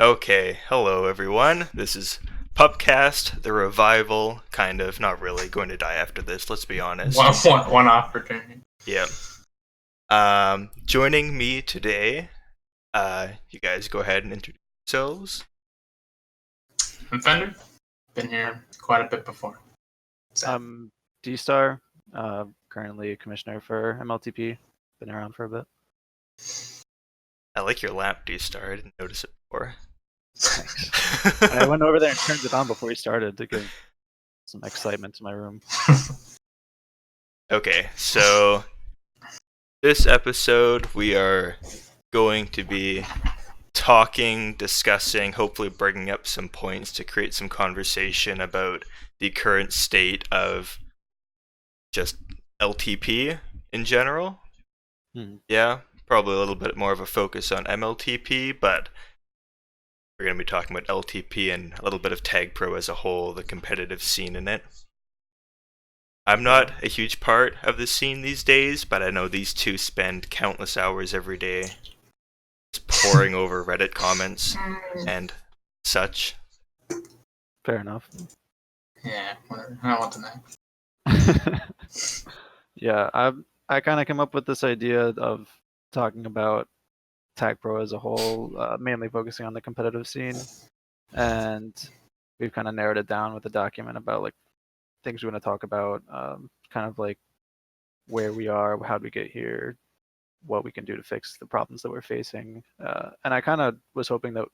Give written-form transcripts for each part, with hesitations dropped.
Okay, hello everyone. This is Pupcast, the revival, kind of, not really, going to die after this, let's be honest. One opportunity. Yeah. Joining me today, you guys go ahead and introduce yourselves. I'm Fender. Been here quite a bit before. I'm Destar, currently a commissioner for MLTP. Been around for a bit. I like your lamp, D-Star, I didn't notice it before. Thanks. I went over there and turned it on before we started to give some excitement to my room. Okay, so this episode we are going to be talking, discussing, hopefully bringing up some points to create some conversation about the current state of just LTP in general. Yeah, probably a little bit more of a focus on MLTP, but we're going to be talking about LTP and a little bit of TagPro as a whole, the competitive scene in it. I'm not a huge part of the scene these days, but I know these two spend countless hours every day just poring over Reddit comments and such. Fair enough. Yeah, whatever. I don't want the name. Yeah, I kind of came up with this idea of talking about TagPro as a whole, mainly focusing on the competitive scene, and we've kind of narrowed it down with a document about like things we want to talk about, kind of like where we are, how do we get here, what we can do to fix the problems that we're facing. And I kind of was hoping that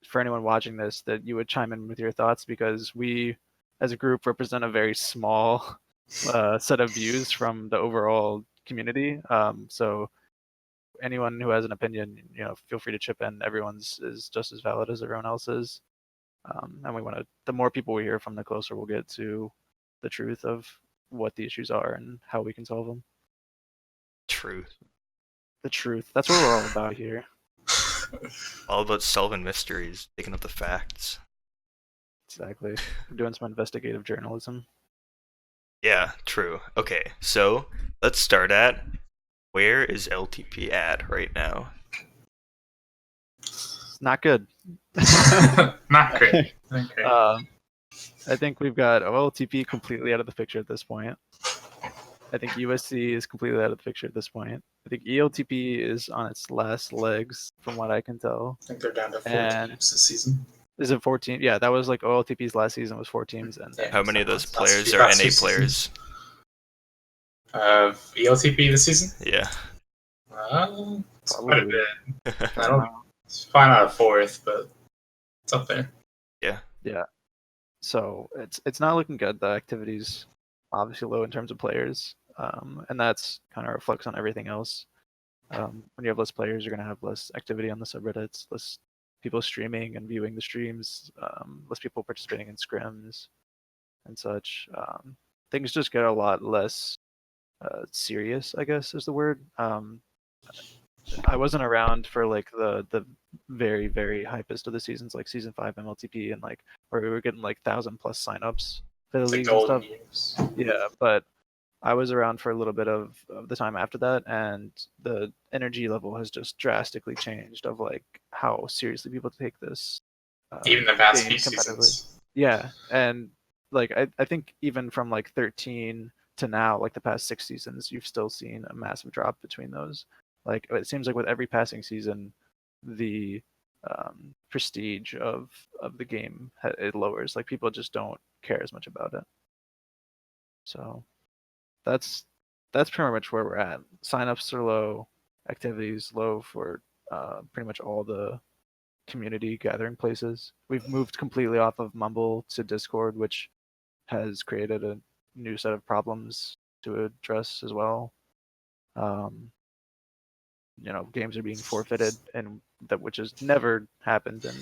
for anyone watching this, that you would chime in with your thoughts, because we, as a group, represent a very small set of views from the overall community. So anyone who has an opinion, feel free to chip in. Everyone's is just as valid as everyone else's. And we want to, the more people we hear from, the closer we'll get to the truth of what the issues are and how we can solve them. Truth. The truth. That's what we're all about here. All about solving mysteries, picking up the facts. Exactly. We're doing some investigative journalism. Yeah, true. Okay, so let's start at, where is LTP at right now? Not good. Not great. I think we've got OLTP completely out of the picture at this point. I think USC is completely out of the picture at this point. I think ELTP is on its last legs, from what I can tell. I think they're down to 4 teams this season. Is it 14? Yeah, that was like OLTP's last season was 4 teams. And how many of those players are NA players? ELTP this season? Yeah. It's quite a bit. I don't know. It's fine out of 4th, but it's up there. Yeah. Yeah. So it's not looking good. The activity's obviously low in terms of players, and that's kind of reflects on everything else. When you have less players, you're going to have less activity on the subreddits, less people streaming and viewing the streams, less people participating in scrims and such. Things just get a lot less serious, I guess is the word. I wasn't around for like the very, very hypest of the seasons, like season 5 MLTP, and like where we were getting like 1,000+ signups for the leagues and stuff. Years. Yeah, but I was around for a little bit of the time after that, and the energy level has just drastically changed of like how seriously people take this. Even the past few seasons. Yeah, and like I think even from like 13 to now, like the past 6 seasons, you've still seen a massive drop between those. Like it seems like with every passing season, the prestige of the game it lowers. Like people just don't care as much about it. So that's pretty much where we're at. Signups are low, activities low for pretty much all the community gathering places. We've moved completely off of Mumble to Discord, which has created a new set of problems to address as well. Games are being forfeited, and that which has never happened in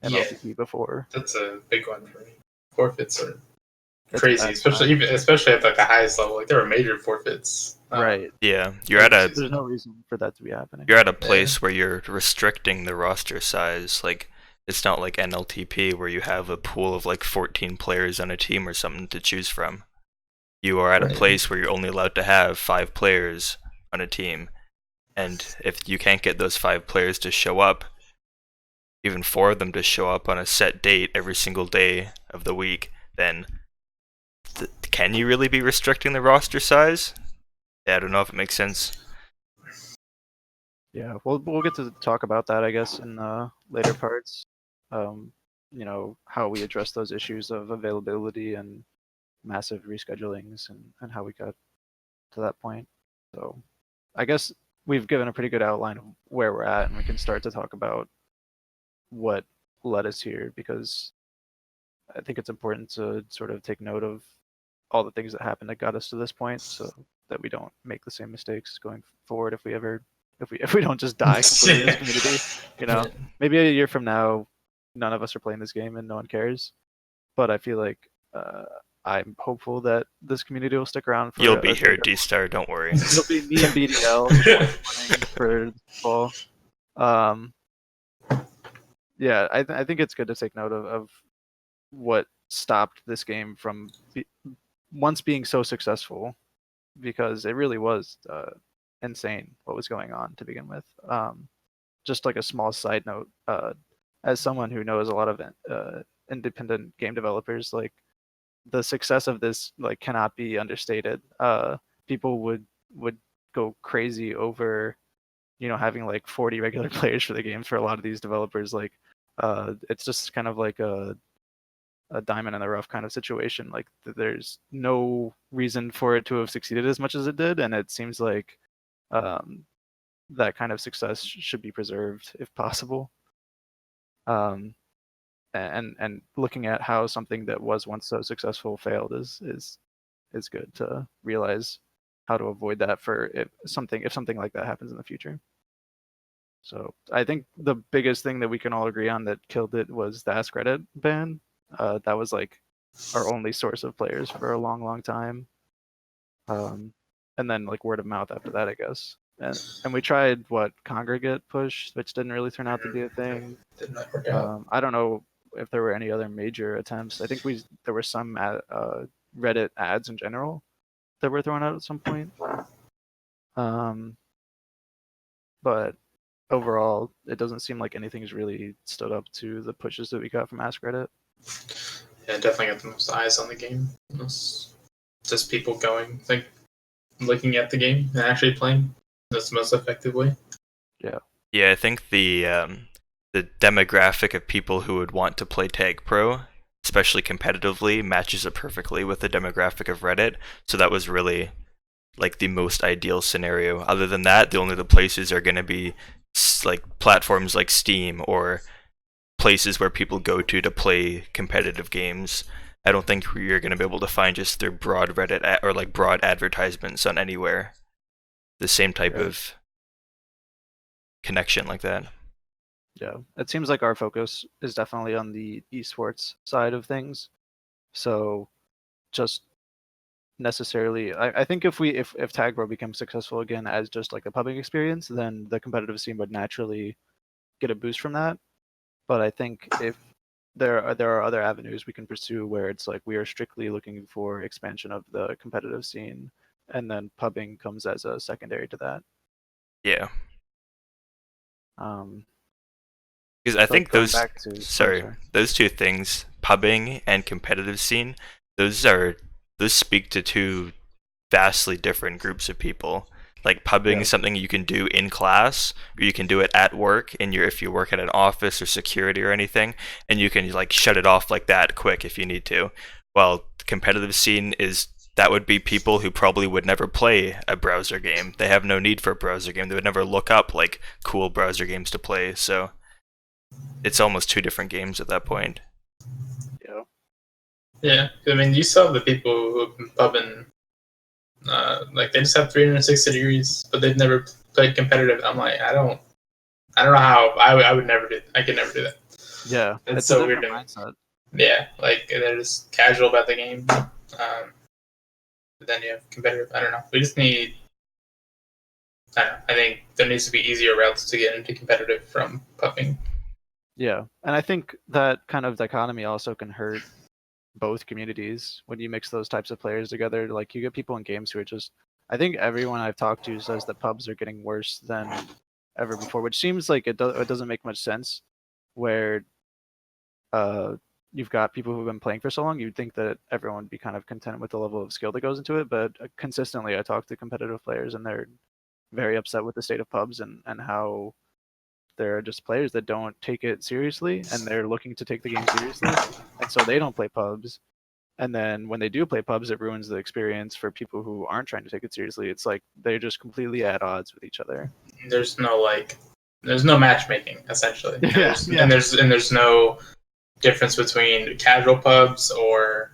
MLTP before. That's a big one for me. Forfeits are crazy, especially at like the highest level. Like there were major forfeits. Right. Yeah, there's no reason for that to be happening. You're at a place where you're restricting the roster size. Like it's not like NLTP where you have a pool of like 14 players on a team or something to choose from. You are at a place where you're only allowed to have 5 players on a team. And if you can't get those 5 players to show up, even 4 of them to show up on a set date every single day of the week, then can you really be restricting the roster size? Yeah, I don't know if it makes sense. Yeah, we'll get to talk about that, I guess, in later parts. How we address those issues of availability and massive reschedulings and how we got to that point. So I guess we've given a pretty good outline of where we're at, and we can start to talk about what led us here, because I think it's important to sort of take note of all the things that happened that got us to this point, so that we don't make the same mistakes going forward if we don't just die completely as a community. Maybe a year from now, none of us are playing this game and no one cares. But I feel like I'm hopeful that this community will stick around for. You'll be here, Destar. Don't worry. It'll be me and BDL for fall. Yeah, I think it's good to take note of what stopped this game from once being so successful, because it really was insane what was going on to begin with. Just like a small side note, as someone who knows a lot of independent game developers, like the success of this like cannot be understated. People would go crazy over having like 40 regular players for the games. For a lot of these developers, like it's just kind of like a diamond in the rough kind of situation. Like there's no reason for it to have succeeded as much as it did, and it seems like that kind of success should be preserved if possible. And looking at how something that was once so successful failed is good to realize how to avoid that for if something like that happens in the future. So I think the biggest thing that we can all agree on that killed it was the Ask Reddit ban. That was like our only source of players for a long time. And then like word of mouth after that, I guess. And we tried Congregate push, which didn't really turn out to be a thing. Did not work out. I don't know if there were any other major attempts. I think there were some Reddit ads in general that were thrown out at some point. But overall, it doesn't seem like anything's really stood up to the pushes that we got from Ask Reddit. Yeah, definitely got the most eyes on the game. Just people going, like, looking at the game and actually playing. That's the most effective way. Yeah. Yeah, I think the demographic of people who would want to play TagPro, especially competitively, matches up perfectly with the demographic of Reddit. So that was really like the most ideal scenario. Other than that, the only other places are going to be like platforms like Steam or places where people go to play competitive games. I don't think you're going to be able to find just their broad Reddit or like broad advertisements on anywhere. The same type of connection like that. Yeah, it seems like our focus is definitely on the esports side of things. So just necessarily, I think if TagPro becomes successful again as just like a pubbing experience, then the competitive scene would naturally get a boost from that. But I think if there are other avenues we can pursue where it's like we are strictly looking for expansion of the competitive scene, and then pubbing comes as a secondary to that. Yeah. Um, Because I think those sorry. those two things, pubbing and competitive scene, those speak to two vastly different groups of people. Like pubbing is something you can do in class, or you can do it at work if you work at an office or security or anything, and you can like shut it off like that quick if you need to. While the competitive scene that would be people who probably would never play a browser game. They have no need for a browser game. They would never look up like cool browser games to play. So it's almost two different games at that point. Yeah. Yeah, I mean, you saw the people who have been pubbing, like they just have 360 degrees, but they've never played competitive. I'm like, I don't know how I would never do. I could never do that. Yeah, it's so weird. Mindset. Yeah, like they're just casual about the game. But then you have competitive. I don't know. We just need. I think there needs to be easier routes to get into competitive from pubbing. Yeah, and I think that kind of dichotomy also can hurt both communities when you mix those types of players together. Like you get people in games who are just. I think everyone I've talked to says that pubs are getting worse than ever before, which seems like it doesn't make much sense. where you've got people who've been playing for so long, you'd think that everyone would be kind of content with the level of skill that goes into it. But consistently, I talk to competitive players, and they're very upset with the state of pubs and how there are just players that don't take it seriously, and they're looking to take the game seriously, and so they don't play pubs. And then when they do play pubs, it ruins the experience for people who aren't trying to take it seriously. It's like they're just completely at odds with each other. There's no matchmaking essentially. And Yeah, there's no difference between casual pubs or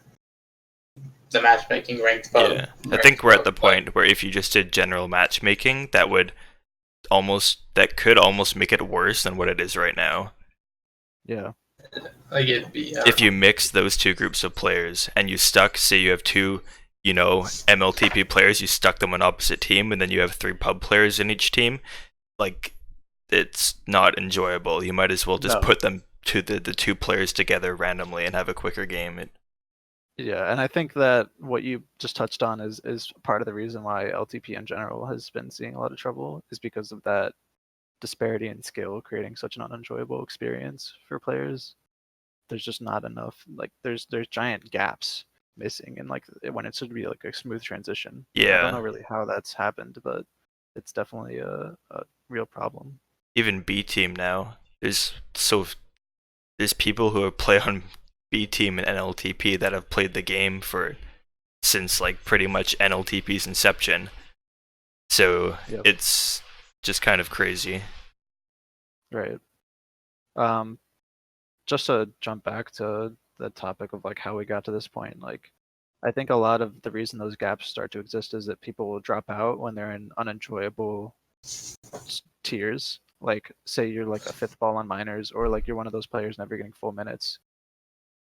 the matchmaking ranked pub. Yeah, I think we're at the point where if you just did general matchmaking, that could almost make it worse than what it is right now. Yeah. Like it'd be If you mix those two groups of players and say you have two, MLTP players, you stuck them on opposite team, and then you have 3 pub players in each team, like, it's not enjoyable. You might as well just put them to the 2 players together randomly and have a quicker game. Yeah, and I think that what you just touched on is part of the reason why LTP in general has been seeing a lot of trouble, is because of that disparity in skill creating such an unenjoyable experience for players. There's just not enough, like there's giant gaps missing, and like when it should be like a smooth transition. Yeah. I don't know really how that's happened, but it's definitely a real problem. Even B team now, there's people who play on B team and NLTP that have played the game since like pretty much NLTP's inception. So It's just kind of crazy. Right. Just to jump back to the topic of like how we got to this point, like I think a lot of the reason those gaps start to exist is that people will drop out when they're in unenjoyable tiers. Like say you're like a 5th ball on minors, or like you're one of those players never getting full minutes.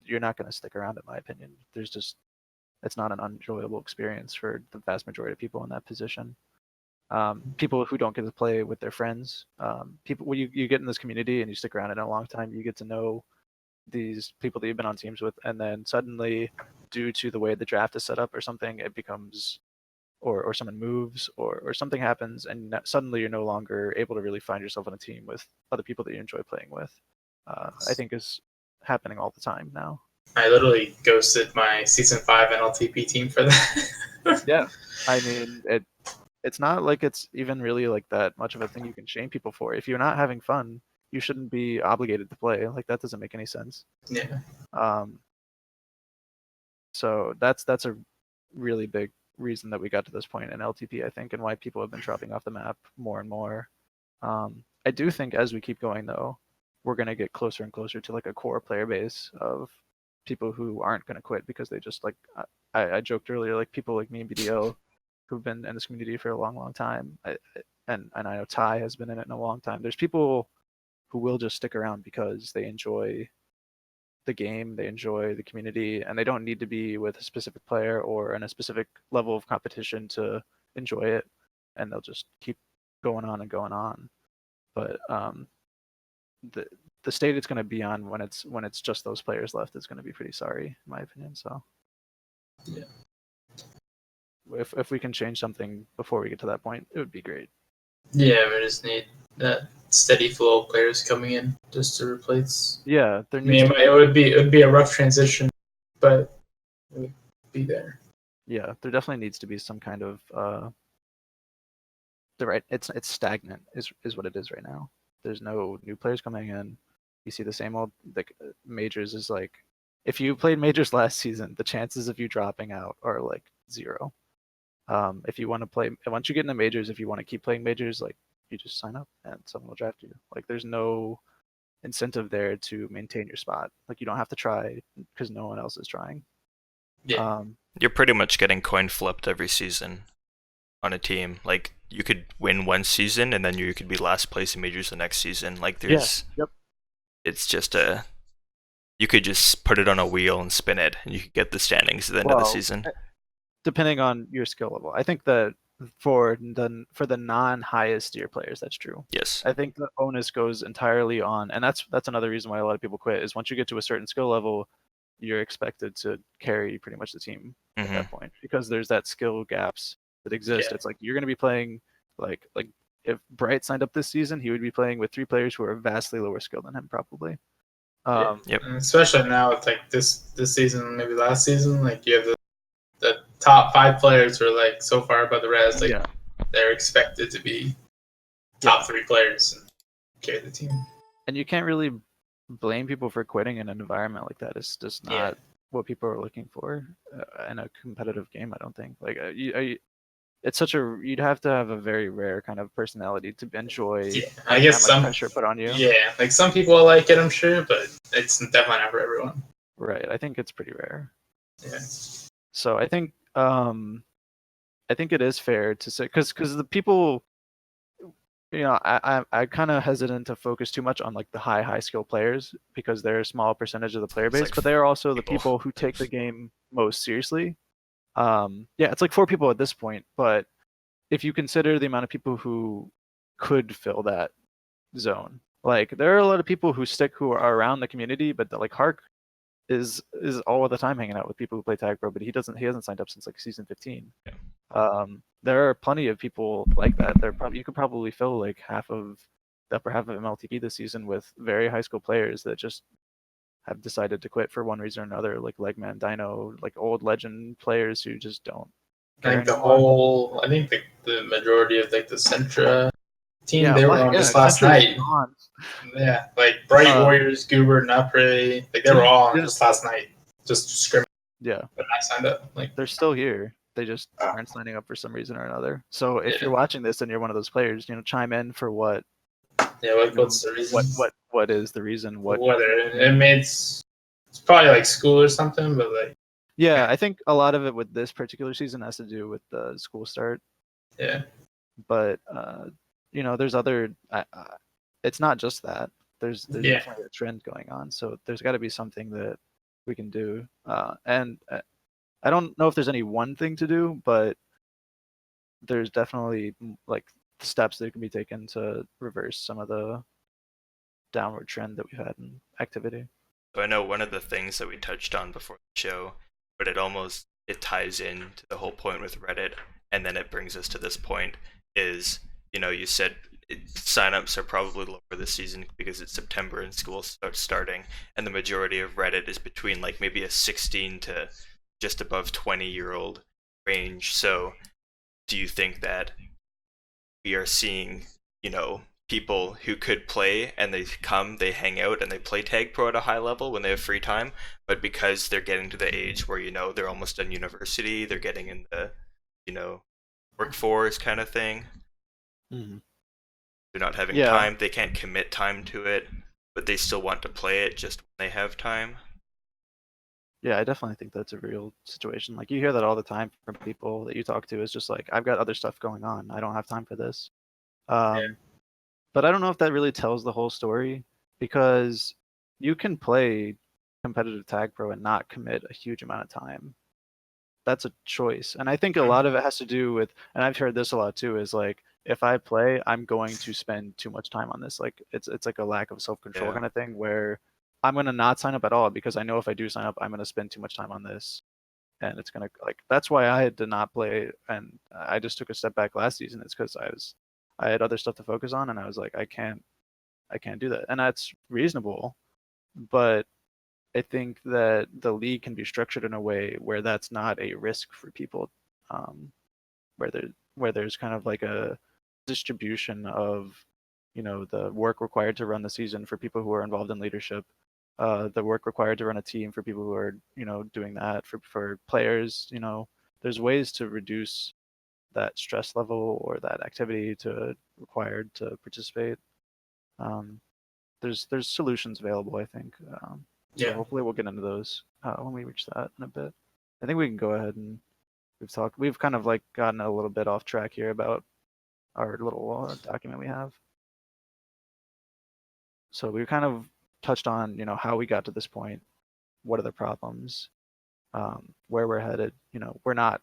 You're not going to stick around, in my opinion. It's not an enjoyable experience for the vast majority of people in that position. People who don't get to play with their friends, people when you get in this community and you stick around in a long time, you get to know these people that you've been on teams with, and then suddenly, due to the way the draft is set up or something, it becomes, or someone moves, or something happens, and suddenly you're no longer able to really find yourself on a team with other people that you enjoy playing with. I think is happening all the time now. I literally ghosted my season 5 NLTP team for that. Yeah, I mean it's not like it's even really like that much of a thing you can shame people for. If you're not having fun, you shouldn't be obligated to play. Like that doesn't make any sense. Yeah. So that's a really big reason that we got to this point in LTP, I think, and why people have been dropping off the map more and more. I do think as we keep going though, we're gonna get closer and closer to like a core player base of people who aren't gonna quit because they just like I joked earlier, like people like me and BDO who've been in this community for a long time. And I know Ty has been in it in a long time. There's people who will just stick around because they enjoy the game, they enjoy the community, and they don't need to be with a specific player or in a specific level of competition to enjoy it. And they'll just keep going on and going on. But the state it's going to be on when it's just those players left is going to be pretty sorry, in my opinion. So yeah. If we can change something before we get to that point, it would be great. Yeah, we just need that steady flow of players coming in just to replace. Yeah, it would be a rough transition, but it would be there. Yeah, there definitely needs to be some kind of it's stagnant is what it is right now. There's no new players coming in. You see the same old majors is like if you played majors last season, the chances of you dropping out are like 0. If you want to play, once you get into majors, if you want to keep playing majors, like you just sign up and someone will draft you. Like there's no incentive there to maintain your spot. Like you don't have to try because no one else is trying. Yeah. You're pretty much getting coin flipped every season on a team. Like you could win one season and then you could be last place in majors the next season. Like there's, it's just you could just put it on a wheel and spin it, and you could get the standings at the end of the season. Depending on your skill level, I think that for the non-highest tier players, that's true. Yes. I think the onus goes entirely on, and that's another reason why a lot of people quit. Is once you get to a certain skill level, you're expected to carry pretty much the team at that point because there's that skill gaps that exist. Yeah. It's like you're going to be playing like if Bright signed up this season, he would be playing with 3 players who are vastly lower skilled than him, probably. Yep. And especially now with like this season, maybe last season, like you have the top 5 players who are like so far above the rest, like they're expected to be top 3 players and carry the team. And you can't really blame people for quitting in an environment like that. It's just not what people are looking for in a competitive game. I don't think. Like it's such a you'd have to have a very rare kind of personality to enjoy. I guess that much some pressure put on you. Yeah, like some people like it, I'm sure, but it's definitely not for everyone. Right. I think it's pretty rare. Yeah. So I think it is fair to say because the people, I kind of hesitant to focus too much on like the high skill players because they're a small percentage of the player base, but they are also the people who take the game most seriously. It's like 4 people at this point, but if you consider the amount of people who could fill that zone, like there are a lot of people who are around the community, but like Hark is all the time hanging out with people who play TagPro, but he hasn't signed up since like season 15. There are plenty of people like that. You could probably fill like the upper half of MLTP this season with very high school players that just have decided to quit for one reason or another, like Legman, Dino, like old legend players who just don't. I think the majority of like the Centra team, they were on just last night. Yeah, like Bright Warriors, Goober, Napre, like they were all on just last night, just scrimming. Yeah, but I signed up. Like they're still here. They just aren't signing up for some reason or another. So if you're watching this and you're one of those players, chime in for what. Yeah, what's the reason? What is the reason? Whether it's probably like school or something, but like. Yeah, I think a lot of it with this particular season has to do with the school start. Yeah. But there's other. It's not just that. There's definitely a trend going on. So there's got to be something that we can do. And I don't know if there's any one thing to do, but there's definitely like steps that can be taken to reverse some of the downward trend that we've had in activity. So I know one of the things that we touched on before the show, but it ties in to the whole point with Reddit, and then it brings us to this point, is, you said signups are probably lower this season because it's September and school starts starting, and the majority of Reddit is between like maybe a 16 to just above 20-year-old range. So do you think that we are seeing, people who could play and they hang out and they play TagPro at a high level when they have free time, but because they're getting to the age where, they're almost done university, they're getting in the, workforce kind of thing. Mm-hmm. They're not having time, they can't commit time to it, but they still want to play it just when they have time. Yeah, I definitely think that's a real situation. Like you hear that all the time from people that you talk to. It's just like, I've got other stuff going on. I don't have time for this. But I don't know if that really tells the whole story, because you can play competitive TagPro and not commit a huge amount of time. That's a choice. And I think a lot of it has to do with, and I've heard this a lot too, is like, if I play, I'm going to spend too much time on this. Like it's like a lack of self-control kind of thing, where I'm going to not sign up at all because I know if I do sign up, I'm going to spend too much time on this. And it's going to, like, that's why I did not play. And I just took a step back last season. It's because I had other stuff to focus on, and I was like, I can't do that. And that's reasonable. But I think that the league can be structured in a way where that's not a risk for people, where there's kind of like a distribution of, the work required to run the season for people who are involved in leadership, the work required to run a team for people who are, doing that for players. There's ways to reduce that stress level or that activity required to participate. There's solutions available, I think. So hopefully we'll get into those when we reach that in a bit. I think we can go ahead and we've kind of like gotten a little bit off track here about our little document we have. So we kind of touched on, how we got to this point, what are the problems, where we're headed. We're not,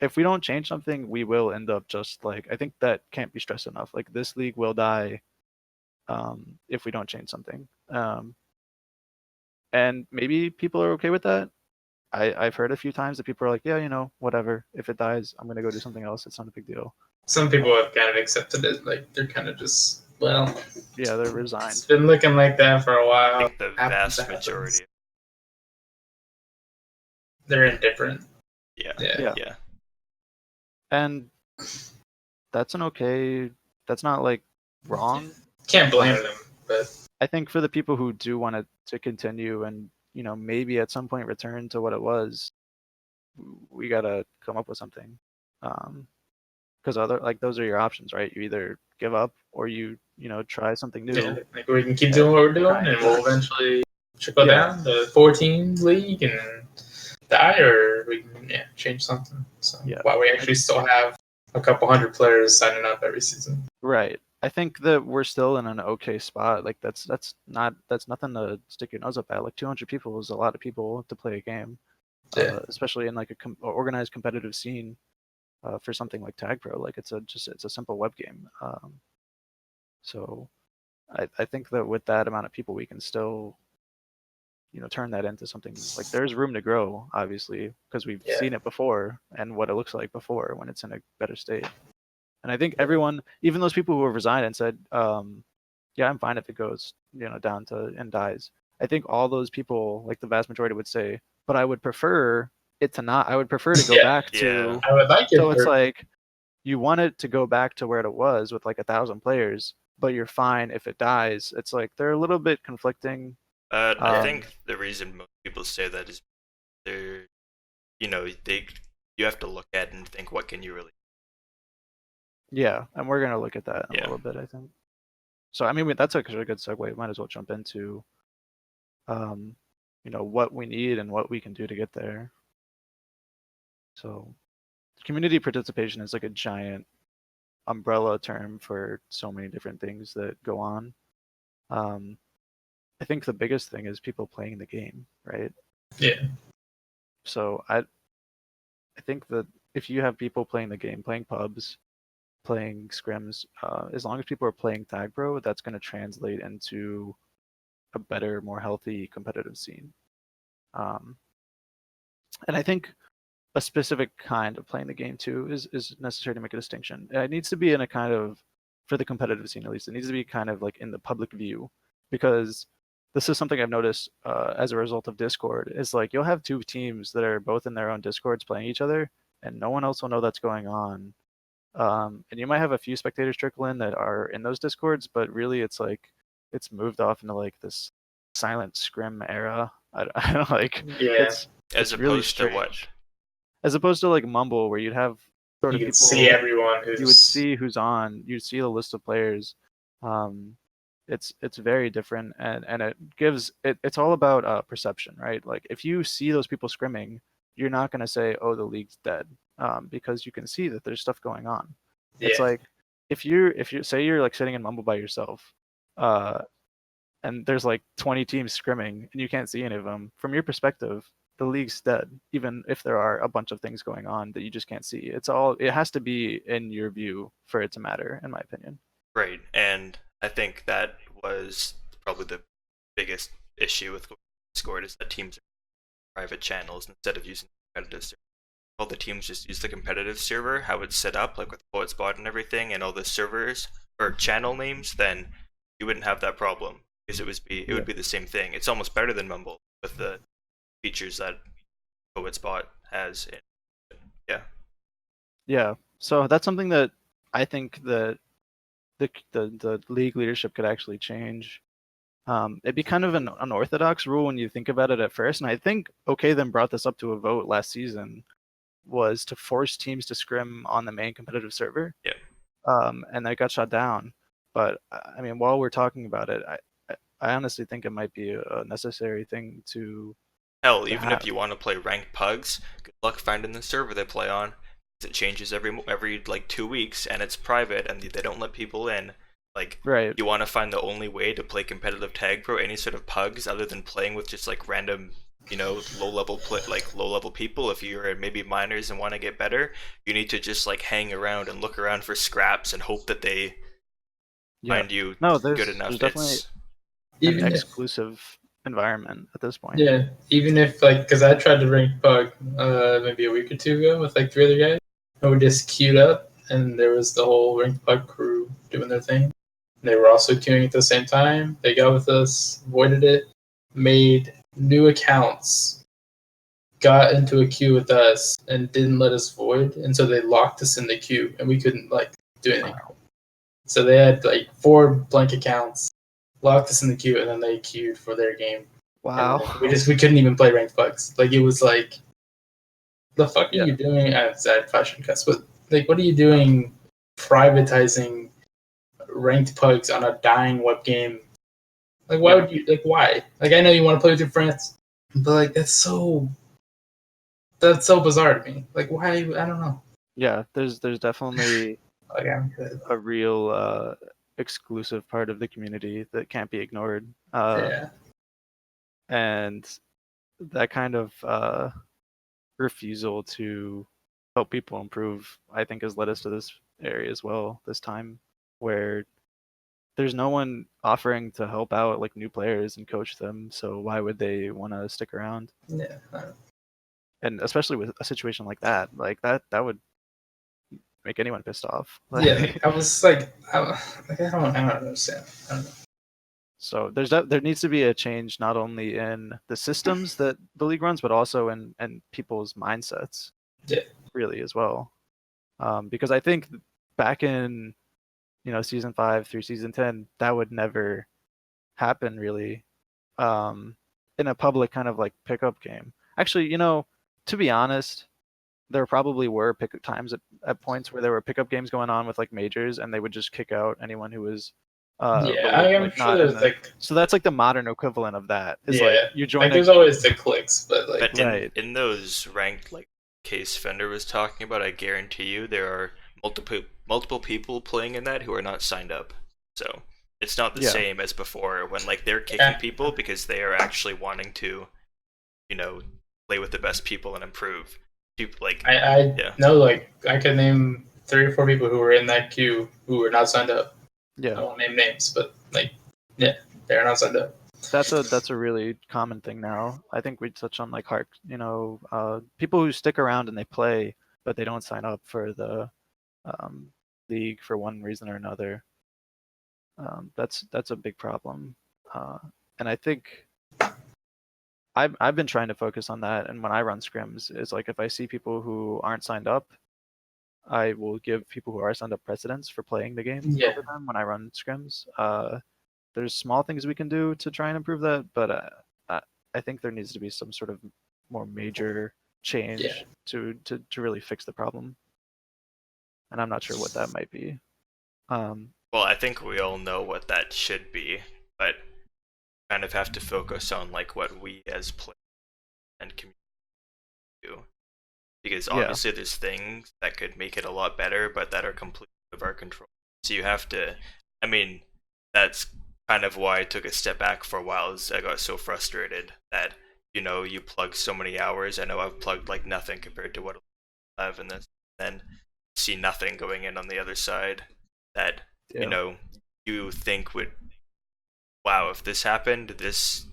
if we don't change something, we will end up just like, I think that can't be stressed enough. Like this league will die if we don't change something. And maybe people are okay with that. I've heard a few times that people are like, yeah, whatever. If it dies, I'm gonna go do something else. It's not a big deal. Some people have kind of accepted it. Like they're kind of just Yeah, they're it's resigned. been looking like that for a I while. think the Happens, vast happens. majority. They're indifferent. Yeah. Yeah. And that's that's not like wrong. Can't blame But them, but I think for the people who do want it to continue and maybe at some point return to what it was, we gotta come up with something. Because those are your options, right? You either give up or you try something new. yeah, like we can keep doing what we're doing, and we'll eventually trickle down the 14 league and die, or we can change something. So while we actually still have a couple hundred players signing up every season. Right. I think that we're still in an okay spot. Like that's nothing to stick your nose up at. Like 200 people is a lot of people to play a game, especially in like a organized competitive scene for something like TagPro. Like it's a simple web game. So I think that with that amount of people, we can still turn that into something like there's room to grow, obviously, because we've seen it before and what it looks like before when it's in a better state. And I think everyone, even those people who have resigned and said, yeah, I'm fine if it goes, down to and dies. I think all those people, like the vast majority would say, but I would prefer it to not, I would prefer to go back to, I would like it. So it's like, you want it to go back to where it was with like 1,000 players, but you're fine if it dies. It's like, they're a little bit conflicting. I think the reason most people say that is they're, you have to look at it and think, what can you really? Yeah, and we're gonna look at that in a little bit, I think. So I mean, that's actually a good segue. We might as well jump into, what we need and what we can do to get there. So, community participation is like a giant umbrella term for so many different things that go on. I think the biggest thing is people playing the game, right? Yeah. So I think that if you have people playing the game, playing pubs, playing scrims, as long as people are playing TagPro, that's going to translate into a better, more healthy competitive scene. And I think a specific kind of playing the game too is necessary to make a distinction. It needs to be in a kind of, for the competitive scene at least, it needs to be kind of like in the public view, because this is something I've noticed as a result of Discord. Is like you'll have two teams that are both in their own Discords playing each other, and no one else will know that's going on. And you might have a few spectators trickle in that are in those Discords, but really it's like it's moved off into like this silent scrim era. I don't like. Yeah. As really opposed to what? As opposed to like Mumble, where you'd have sort of You people. could see everyone You would see who's on. You'd see the list of players. It's very different, and it gives it's all about perception, right? Like if you see those people scrimming, you're not gonna say, oh, the league's dead, because you can see that there's stuff going on. It's like if you say you're like sitting in Mumble by yourself, and there's like 20 teams scrimming and you can't see any of them, from your perspective, the league's dead, even if there are a bunch of things going on that you just can't see. It has to be in your view for it to matter, in my opinion. Right, and I think that was probably the biggest issue with Discord, is that teams are private channels instead of using competitive server. All the teams just use the competitive server, how it's set up, like with PoetSpot and everything, and all the servers or channel names, then you wouldn't have that problem, because it would be the same thing. It's almost better than Mumble with the features that PoetSpot has. Yeah. So that's something that I think that the league leadership could actually change. It'd be kind of an unorthodox rule when you think about it at first, and I think then brought this up to a vote last season, was to force teams to scrim on the main competitive server. Yeah. And that got shut down. But I mean, while we're talking about it, I honestly think it might be a necessary thing to. Hell, even if you want to play ranked pugs, good luck finding the server they play on. It changes every like 2 weeks, and it's private, and they don't let people in. Like, right. You want to find the only way to play competitive TagPro, any sort of pugs, other than playing with just like random, low level people. If you're maybe minors and want to get better, you need to just like hang around and look around for scraps and hope that they find you good enough. There's definitely an exclusive environment at this point. Yeah, even if like, because I tried to rank Pug maybe a week or two ago with like 3 other guys, and we just queued up, and there was the whole ranked Pug crew doing their thing. They were also queuing at the same time. They got with us, voided it, made new accounts, got into a queue with us, and didn't let us void, and so they locked us in the queue, and we couldn't like do anything. Wow. So they had like 4 blank accounts, locked us in the queue, and then they queued for their game. Wow. And we couldn't even play ranked Pugs. Like, it was like, the fuck are Yeah. you doing? I probably shouldn't cuss, but like, what are you doing privatizing ranked Pugs on a dying web game? Like, why would you, like, why? Like, I know you want to play with your friends, but like, that's so bizarre to me. Like, why? I don't know. Yeah, there's definitely Like, I'm good. a real exclusive part of the community that can't be ignored. Yeah. And that kind of refusal to help people improve, I think, has led us to this area as well this time, where there's no one offering to help out like new players and coach them. So why would they want to stick around? Yeah. And especially with a situation like that would make anyone pissed off. Yeah. I was like, I don't understand. I don't know. So there needs to be a change not only in the systems that the league runs, but also in people's mindsets. Yeah. Really as well, because I think back in season 5 through season 10, that would never happen really, in a public kind of like pickup game. Actually, to be honest, there probably were pickup times at points where there were pickup games going on with like majors, and they would just kick out anyone who was Yeah, I'm like sure not in there's the. like, So that's like the modern equivalent of that. Is yeah, like you join like there's always the clicks, but like, But in, Right. in those ranked like case Fender was talking about, I guarantee you there are multiple people playing in that who are not signed up. So it's not the Yeah. same as before when like they're kicking Yeah. people because they are actually wanting to, play with the best people and improve. People like I yeah. know, like, I could name 3 or 4 people who were in that queue who were not signed up. I Yeah, won't name names, but like, yeah, they're not signed up. that's a really common thing now. I think we touch on like people who stick around and they play, but they don't sign up for the um, league for one reason or another. That's a big problem, and I think I've been trying to focus on that. And when I run scrims, is like if I see people who aren't signed up, I will give people who are signed up precedence for playing the game Yeah. over them when I run scrims. There's small things we can do to try and improve that, but I think there needs to be some sort of more major change Yeah. to really fix the problem. And I'm not sure what that might be. Well, I think we all know what that should be, but kind of have to focus on like what we as players and community do. Because Yeah. obviously there's things that could make it a lot better, but that are completely out of our control. So you have to, I mean, that's kind of why I took a step back for a while, is I got so frustrated that, you plug so many hours. I know I've plugged like nothing compared to what I have in this, then see nothing going in on the other side that, Yeah. you think would, wow, if this happened, this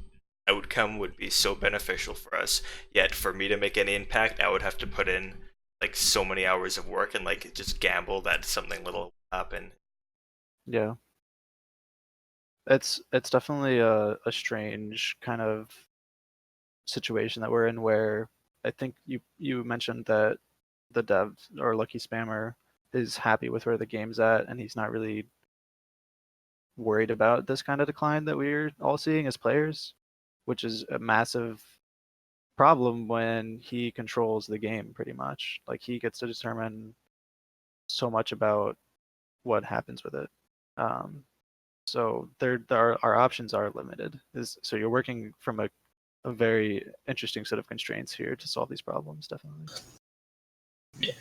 outcome would be so beneficial for us. Yet for me to make any impact, I would have to put in like so many hours of work and like just gamble that something little will happen. Yeah. It's definitely a strange kind of situation that we're in, where I think you mentioned that the dev or Lucky Spammer is happy with where the game's at, and he's not really worried about this kind of decline that we're all seeing as players, which is a massive problem when he controls the game pretty much. Like he gets to determine so much about what happens with it. So our options are limited. So you're working from a very interesting set of constraints here to solve these problems, definitely. Yeah.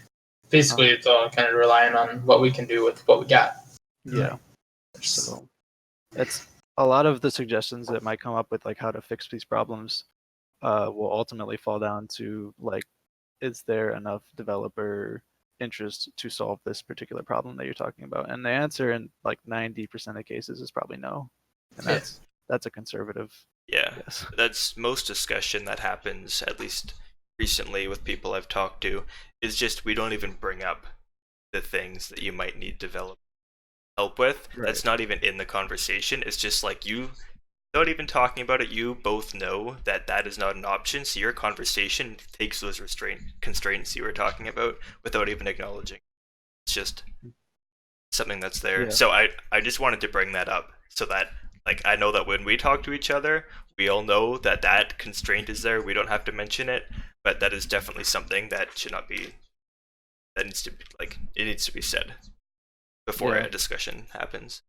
Basically, it's all kind of relying on what we can do with what we got. Yeah. So it's a lot of the suggestions that might come up with like how to fix these problems will ultimately fall down to like, is there enough developer interest to solve this particular problem that you're talking about? And the answer in like 90% of cases is probably no. And that's a conservative. Yeah, Yes. that's most discussion that happens, at least recently with people I've talked to, is just we don't even bring up the things that you might need develop help with. Right. That's not even in the conversation. It's just like you, not even talking about it, you both know that that is not an option, so your conversation takes those constraints you were talking about without even acknowledging. It's just something that's there. Yeah. So I just wanted to bring that up so that like I know that when we talk to each other, we all know that that constraint is there. We don't have to mention it, but that is definitely something that should not be, that needs to be, like, it needs to be said before Yeah. a discussion happens.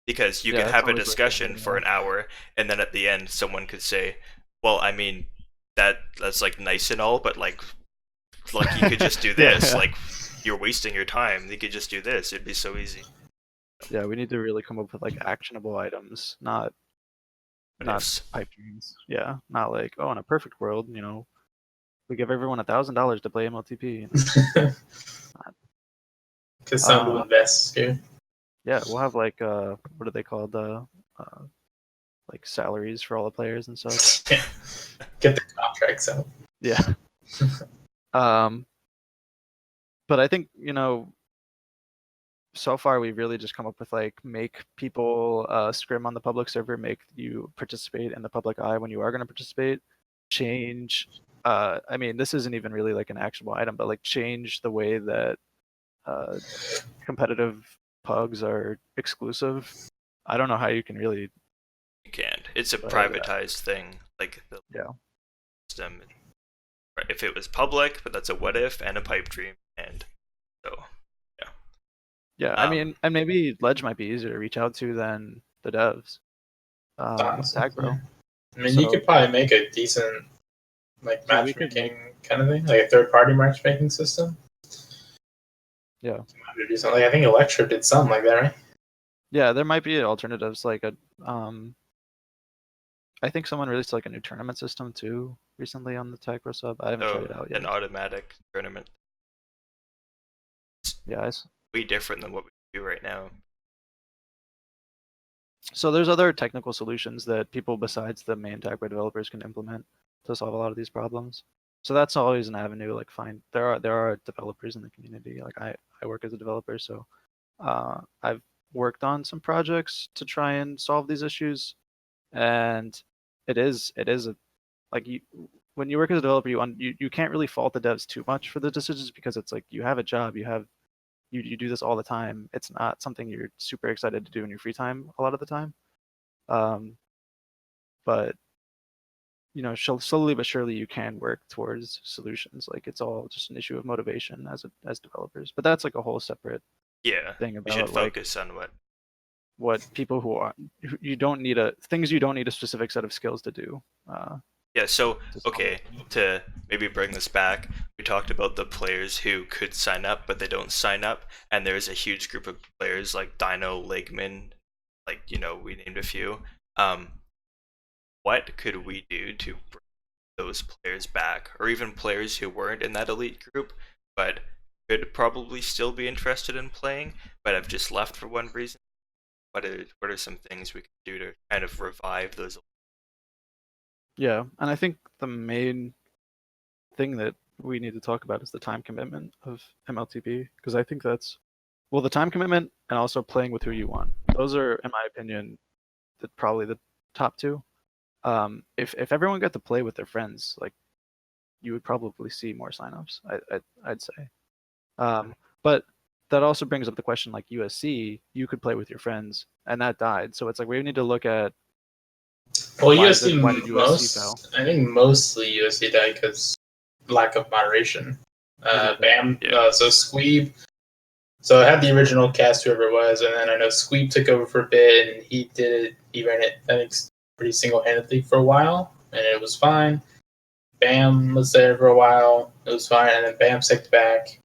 Because you Yeah, could it's have a always worth discussion bringing for up. an hour, and then at the end, someone could say, "Well, I mean, that's like nice and all, but like you could just do this. Yeah. Like, you're wasting your time. You could just do this. It'd be so easy." Yeah, we need to really come up with like actionable items, not What ifs? pipe dreams. Yeah, not like, oh, in a perfect world, we give everyone $1,000 to play MLTP. Because someone will invest here. Yeah, we'll have like what are they called? Like salaries for all the players and stuff. Get the contracts out. Yeah. But I think, so far we've really just come up with like make people scrim on the public server, make you participate in the public eye when you are going to participate, change. I mean, this isn't even really like an actionable item, but like change the way that competitive pugs are exclusive. I don't know how you can really. You can't. It's a But, privatized thing. Like the Yeah. system. If it was public, but that's a what if and a pipe dream, and so Yeah, I mean, and maybe Ledge might be easier to reach out to than the devs. Honestly, TagPro. yeah. I mean, you So- could probably make a decent like Yeah, we could matchmaking kind of thing, like a third-party matchmaking system. Yeah. To do something. Like, I think Electro did something like that, right? Yeah, there might be alternatives like I think someone released like a new tournament system too recently on the TagPro sub. I haven't tried it out yet. an automatic tournament. Yeah, way different than what we do right now. So there's other technical solutions that people besides the main TagPro developers can implement to solve a lot of these problems. So that's always an avenue. Like, there are developers in the community. Like I work as a developer, so I've worked on some projects to try and solve these issues, and it is like when you work as a developer, you can't really fault the devs too much for the decisions because it's like you have a job, you do this all the time. It's not something you're super excited to do in your free time a lot of the time. But slowly but surely you can work towards solutions. Like it's all just an issue of motivation as developers. But that's like a whole separate thing about we should focus on what people you don't need things you don't need a specific set of skills to do. So okay, to maybe bring this back, we talked about the players who could sign up but they don't sign up, and there's a huge group of players like Dino, Legman, like we named a few. What could we do to bring those players back, or even players who weren't in that elite group but could probably still be interested in playing but have just left for one reason? What are some things we could do to kind of revive those? Yeah, and I think the main thing that we need to talk about is the time commitment of MLTP, because I think that's the time commitment and also playing with who you want. Those are, in my opinion, probably the top two. If everyone got to play with their friends, like you would probably see more signups. I'd say. But that also brings up the question, like USC, you could play with your friends, and that died. So it's like we need to look at. Well, why USC did USC fail? I think mostly USC died because lack of moderation. Bam. So Squeeb. So I had the original cast, whoever it was, and then I know Squeeb took over for a bit, and he did it. He ran it, I think, pretty single-handedly for a while, and it was fine. Bam was there for a while. It was fine, and then Bam stepped back,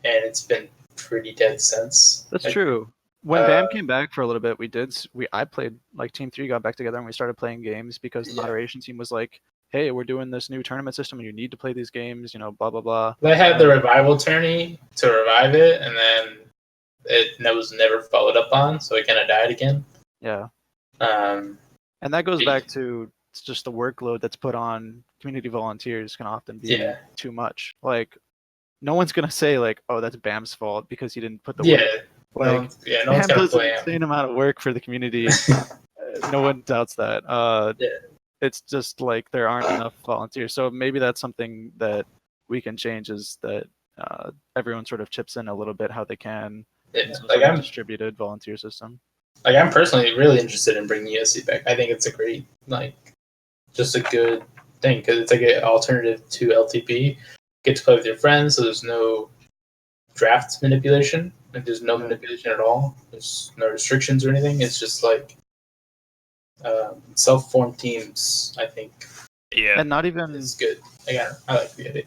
and it's been pretty dead since. That's true. When Bam came back for a little bit, I played, like Team 3 got back together and we started playing games because the moderation team was like, hey, we're doing this new tournament system and you need to play these games, blah, blah, blah. They had the revival tourney to revive it, and then it was never followed up on, so it kind of died again. Yeah. And And that goes back to just the workload that's put on community volunteers can often be too much. Like, no one's gonna say like, "Oh, that's Bam's fault because he didn't put the work." Like, no one's Bam gonna does an blame him. insane amount of work for the community. No one doubts that. It's just like there aren't enough volunteers. So maybe that's something that we can change, is that everyone sort of chips in a little bit how they can. Like I'm distributed volunteer system. Like I'm personally really interested in bringing USC back. I think it's a great, just a good thing because it's like an alternative to LTP. Get to play with your friends, so there's no draft manipulation. Like there's no manipulation at all. There's no restrictions or anything. It's just like self-formed teams. I think. Yeah. And not even it's good. I like the idea.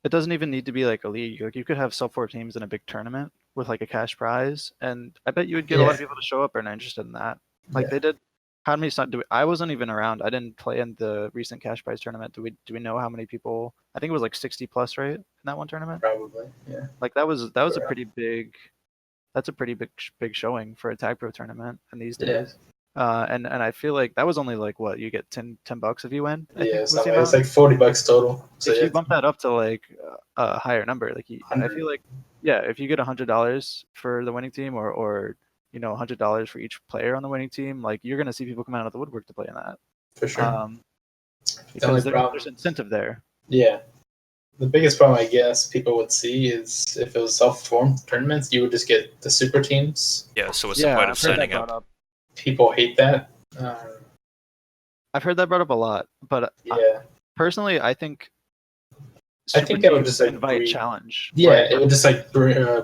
It doesn't even need to be like a league. Like you could have self-formed teams in a big tournament with like a cash prize, and I bet you would get a lot of people to show up and are interested in that. Like they did. How many? I wasn't even around. I didn't play in the recent cash prize tournament. Do we know how many people? I think it was like 60 plus, right, in that one tournament. Probably, yeah. Like that was a pretty big. That's a pretty big showing for a TagPro tournament in these days. And I feel like that was only like what you get $10 if you win. It's like $40 total. So if you bump that up to like a higher number, like I feel like if you get $100 for the winning team, or $100 for each player on the winning team, like you're gonna see people come out of the woodwork to play in that. For sure. Because there's incentive there. Yeah. The biggest problem I guess people would see is if it was self-formed tournaments, you would just get the super teams. Yeah. So what's the point of signing up? People hate that. I've heard that brought up a lot, but personally, I think that would just invite challenge. It would just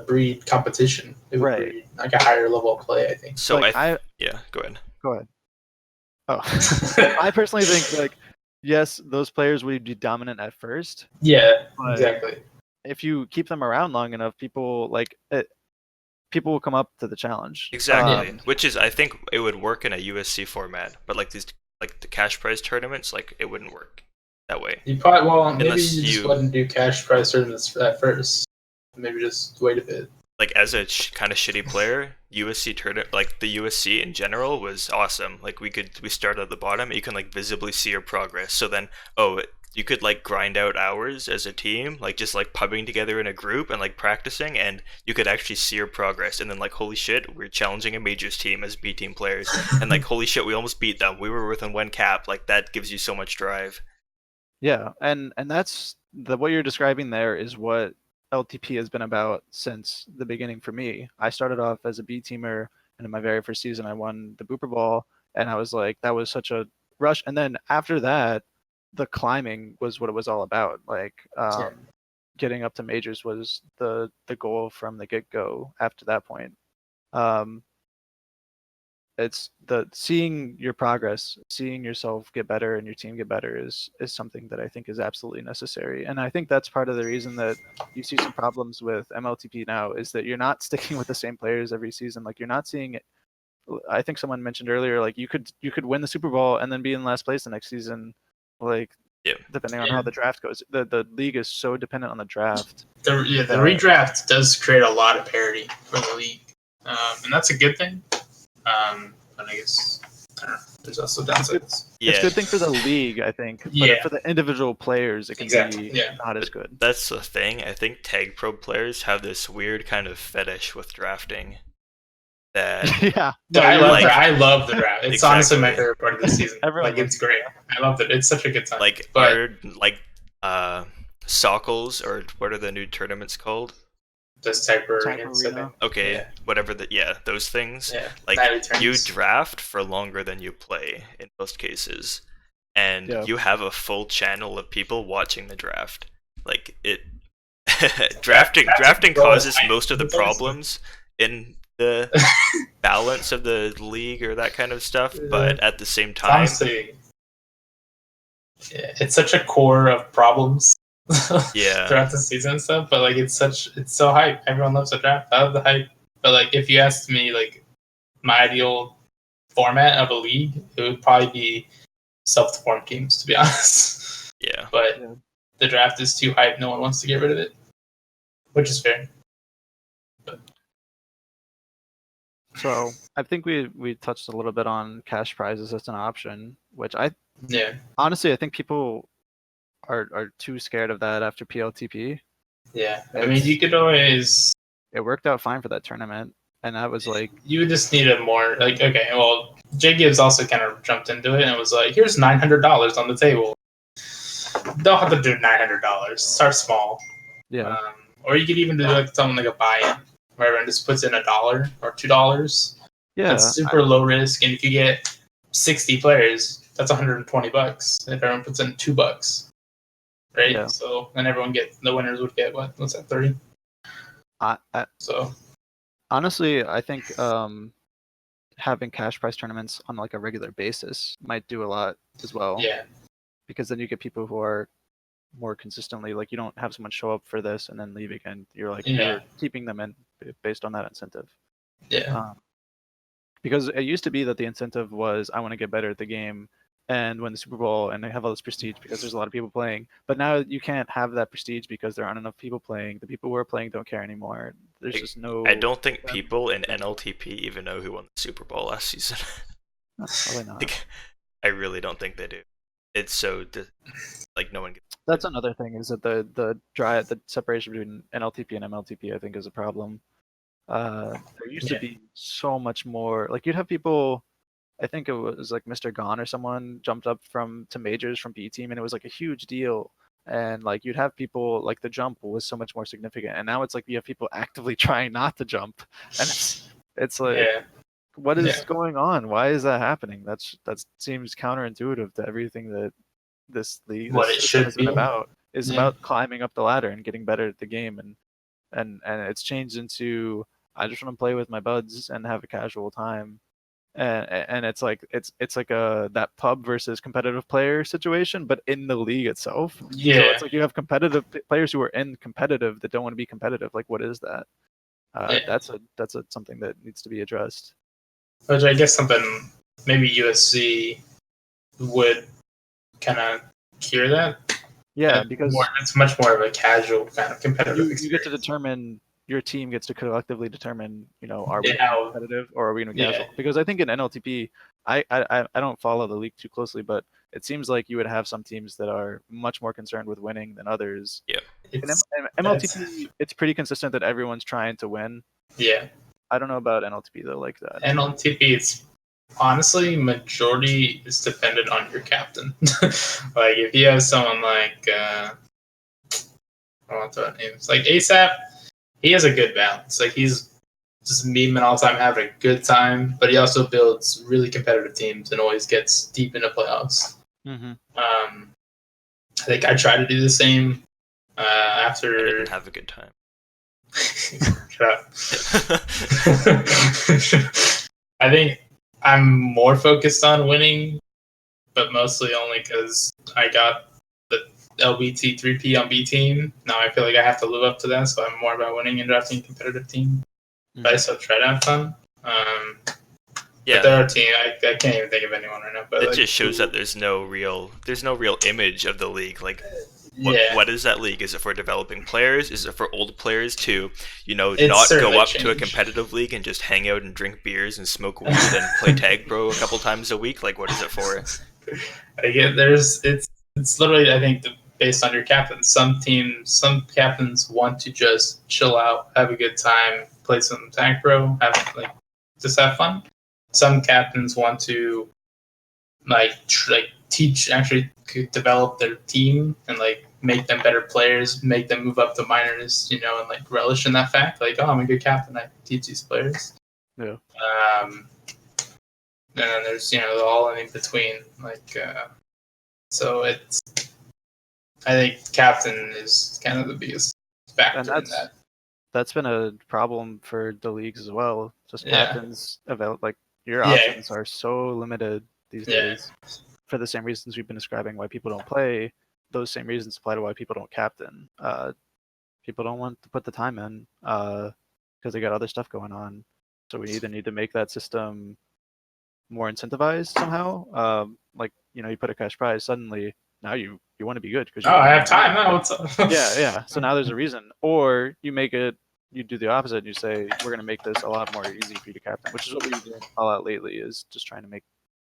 breed competition. It would breed like a higher level of play, I think. So like, go ahead. Go ahead. Oh, I personally think like yes, those players would be dominant at first. Yeah, exactly. If you keep them around long enough, people will come up to the challenge. Exactly. Which is, I think it would work in a USC format, but like these, like the cash prize tournaments, like it wouldn't work that way. You probably, maybe you just wouldn't do cash prize tournaments at first. Maybe just wait a bit. Like as a kind of shitty player, USC tournament, like the USC in general was awesome. Like we started at the bottom, and you can like visibly see your progress. So then, you could like grind out hours as a team, like just like pubbing together in a group and like practicing, and you could actually see your progress. And then like, holy shit, we're challenging a majors team as B team players, and like, holy shit, we almost beat them. We were within one cap. Like that gives you so much drive. Yeah, and that's what you're describing there is what LTP has been about since the beginning for me. I started off as a B teamer, and in my very first season, I won the Booper Ball, and I was like, that was such a rush. And then after that, the climbing was what it was all about. Like getting up to majors was the goal from the get-go. After that point, it's the seeing your progress, seeing yourself get better and your team get better is something that I think is absolutely necessary. And I think that's part of the reason that you see some problems with MLTP now is that you're not sticking with the same players every season. Like you're not seeing it. I think someone mentioned earlier, like you could win the Super Bowl and then be in last place the next season. Like depending on how the draft goes, the league is so dependent on the draft. The redraft does create a lot of parity for the league, and that's a good thing. But I guess there's also downsides. It's a good thing for the league, I think. But for the individual players, it can be not as good. That's the thing. I think TagPro players have this weird kind of fetish with drafting. That I love the draft. It's honestly my favorite part of the season. It's great. I love it. It's such a good time. Sockles, or what are the new tournaments called? Just TagPro. Okay, whatever those things. Yeah, like you draft for longer than you play in most cases, and you have a full channel of people watching the draft. Like it, drafting causes most of the problems in the balance of the league or that kind of stuff, but at the same time, honestly, it's such a core of problems throughout the season and stuff, but like it's so hype. Everyone loves the draft. I love the hype, but like if you asked me like my ideal format of a league, it would probably be self-formed teams, to be honest. But the draft is too hype. No one wants to get rid of it, which is fair. So I think we touched a little bit on cash prizes as an option, which I honestly I think people are too scared of that after PLTP. Yeah, I mean, you could always. It worked out fine for that tournament, and that was like. You just need a more like okay. Well, Jay Gibbs also kind of jumped into it and was like, "Here's $900 on the table. Don't have to do $900. Start small." Yeah. Or you could even do like something like a buy-in, where everyone just puts in $1 or $2. Yeah. That's super low risk, and if you get 60 players, that's $120. If everyone puts in $2, right? Yeah. So then the winners would get what's that, 30? So honestly, I think having cash prize tournaments on like a regular basis might do a lot as well. Yeah. Because then you get people who are more consistently, like you don't have someone show up for this and then leave again. You're like you're keeping them in based on that incentive. Yeah. Because it used to be that the incentive was I want to get better at the game and win the Super Bowl and have all this prestige because there's a lot of people playing. But now you can't have that prestige because there aren't enough people playing. The people who are playing don't care anymore. There's just no. I don't think people in NLTP even know who won the Super Bowl last season. Probably not. Like, I really don't think they do. It's so like no one gets. That's another thing is that the separation between NLTP and MLTP I think is a problem. There used to be so much more. Like you'd have people. I think it was like Mr. Gone or someone jumped up to majors from B team, and it was like a huge deal. And like you'd have people like the jump was so much more significant, and now it's like you have people actively trying not to jump, and it's like, what is going on? Why is that happening? That seems counterintuitive to everything that this league has been about. Is about climbing up the ladder and getting better at the game, and it's changed into I just want to play with my buds and have a casual time. And it's like that pub versus competitive player situation, but in the league itself. Yeah. So it's like you have competitive players who are in competitive that don't want to be competitive. Like, what is that? That's something that needs to be addressed. Which I guess something maybe USC would kind of cure that. Yeah, because it's much more of a casual kind of competitive experience. You get to determine. Your team gets to collectively determine, are we competitive or are we going to casual? Because I think in NLTP, I don't follow the league too closely, but it seems like you would have some teams that are much more concerned with winning than others. Yeah. In MLTP, it's pretty consistent that everyone's trying to win. Yeah. I don't know about NLTP though, like that. NLTP, it's honestly majority is dependent on your captain. Like if you have someone like I don't want to name. It's like ASAP. He has a good balance. Like he's just memeing all the time, having a good time, but he also builds really competitive teams and always gets deep into playoffs. Mm-hmm. I think I try to do the same after. I didn't have a good time. Shut up. I think I'm more focused on winning, but mostly only because I got the LBT 3P on B team. Now I feel like I have to live up to that, so I'm more about winning and drafting a competitive team. Mm-hmm. But I still try to have fun. But there are teams I can't even think of anyone right now. But it just shows that there's no real image of the league. Like, what is that league? Is it for developing players? Is it for old players to, not go up to a competitive league and just hang out and drink beers and smoke weed and play TagPro a couple times a week? Like, what is it for? It's literally, I think, based on your captain. Some captains want to just chill out, have a good time, play some TagPro, just have fun. Some captains want to teach, actually develop their team and make them better players, make them move up to minors, and relish in that fact. Like, oh, I'm a good captain, I teach these players. Yeah. And then there's all in between. So it's. I think captain is kind of the biggest factor in that. That's been a problem for the leagues as well. Just captains your options are so limited these days. For the same reasons we've been describing why people don't play, those same reasons apply to why people don't captain. People don't want to put the time in because they got other stuff going on. So we either need to make that system more incentivized somehow. You put a cash prize, suddenly now you want to be good because I have time now. What's up? yeah. So now there's a reason, or you make it you do the opposite and you say we're going to make this a lot more easy for you to captain, which is what we've been doing a lot lately, is just trying to make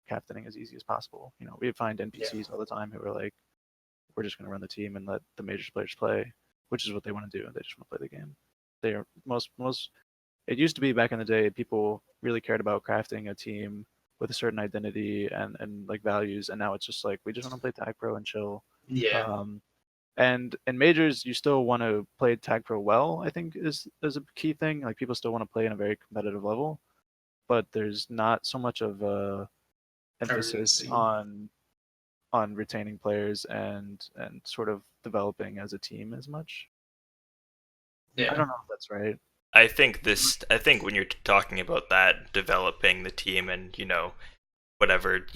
captaining as easy as possible. You know, we find NPCs all the time who are like, we're just going to run the team and let the majors players play, which is what they want to do. They just want to play the game. They are most. It used to be back in the day, people really cared about crafting a team with a certain identity and like values, and now it's just like we just want to play TagPro and chill. Yeah. And in majors, you still want to play TagPro well, I think is a key thing. Like people still want to play in a very competitive level, but there's not so much of a emphasis Urgency. on retaining players and sort of developing as a team as much. Yeah. I don't know if that's right. I think when you're talking about that, developing the team and, you know, whatever,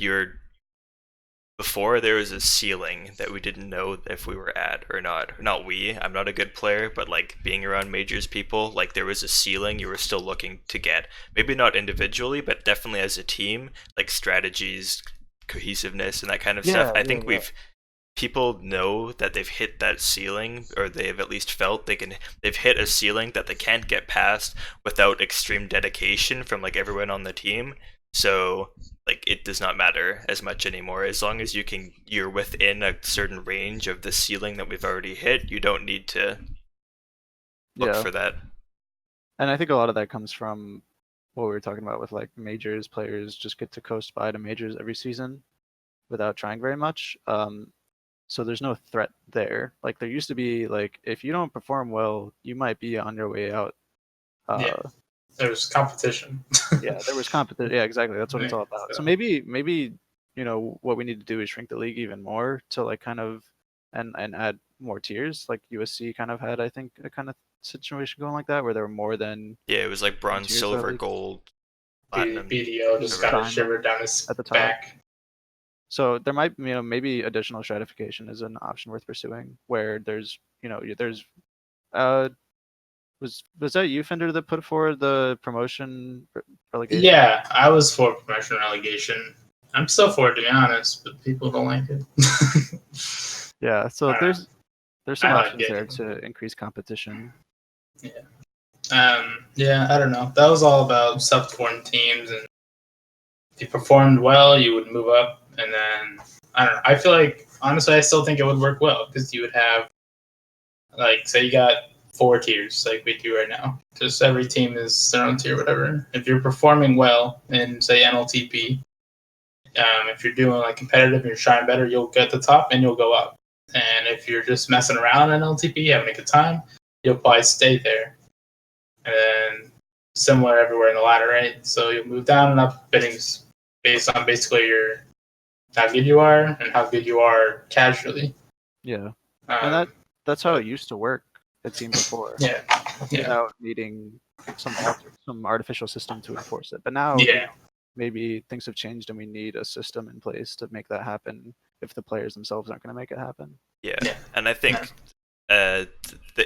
before there was a ceiling that we didn't know if we were at or not. Not we, I'm not a good player, but like being around majors people, like there was a ceiling you were still looking to get. Maybe not individually, but definitely as a team, like strategies, cohesiveness, and that kind of stuff. I think people know that they've hit that ceiling, or they've at least felt they've hit a ceiling that they can't get past without extreme dedication from like everyone on the team. So like it does not matter as much anymore. As long as you're within a certain range of the ceiling that we've already hit, you don't need to look for that. And I think a lot of that comes from what we were talking about with like majors. Players just get to coast by to majors every season without trying very much. So there's no threat there. Like there used to be, like if you don't perform well, you might be on your way out. Yeah. There's competition. Yeah, there was competition. Yeah, exactly. That's what it's all about. So maybe you know what we need to do is shrink the league even more to like kind of and add more tiers. Like USC kind of had, I think, a kind of situation going like that where there were more than it was like bronze, silver, gold, platinum. BDO just got a shiver down his at the top. back. So there might, you know, maybe additional stratification is an option worth pursuing, where there's, you know, there's, was that you, Fender, that put forward the promotion relegation? Yeah, I was for promotion relegation. I'm still for it, to be honest, but people don't like it. Yeah, so there's some options like there to increase competition. Yeah. Yeah, I don't know. That was all about self-formed teams, and if you performed well, you would move up. And then I don't know. I feel like honestly, I still think it would work well because you would have, like, say you got 4 tiers like we do right now. Just every team is their own tier, whatever. If you're performing well in say NLTP, if you're doing like competitive and you're trying better, you'll get the top and you'll go up. And if you're just messing around in LTP, having a good time, you'll probably stay there. And then similar everywhere in the ladder, right? So you'll move down and up biddings based on basically how good you are and how good you are casually. Yeah, and that's how it used to work. It seemed before. Yeah. Without needing some artificial system to enforce it. But now, maybe things have changed and we need a system in place to make that happen if the players themselves aren't going to make it happen. Yeah, and I think the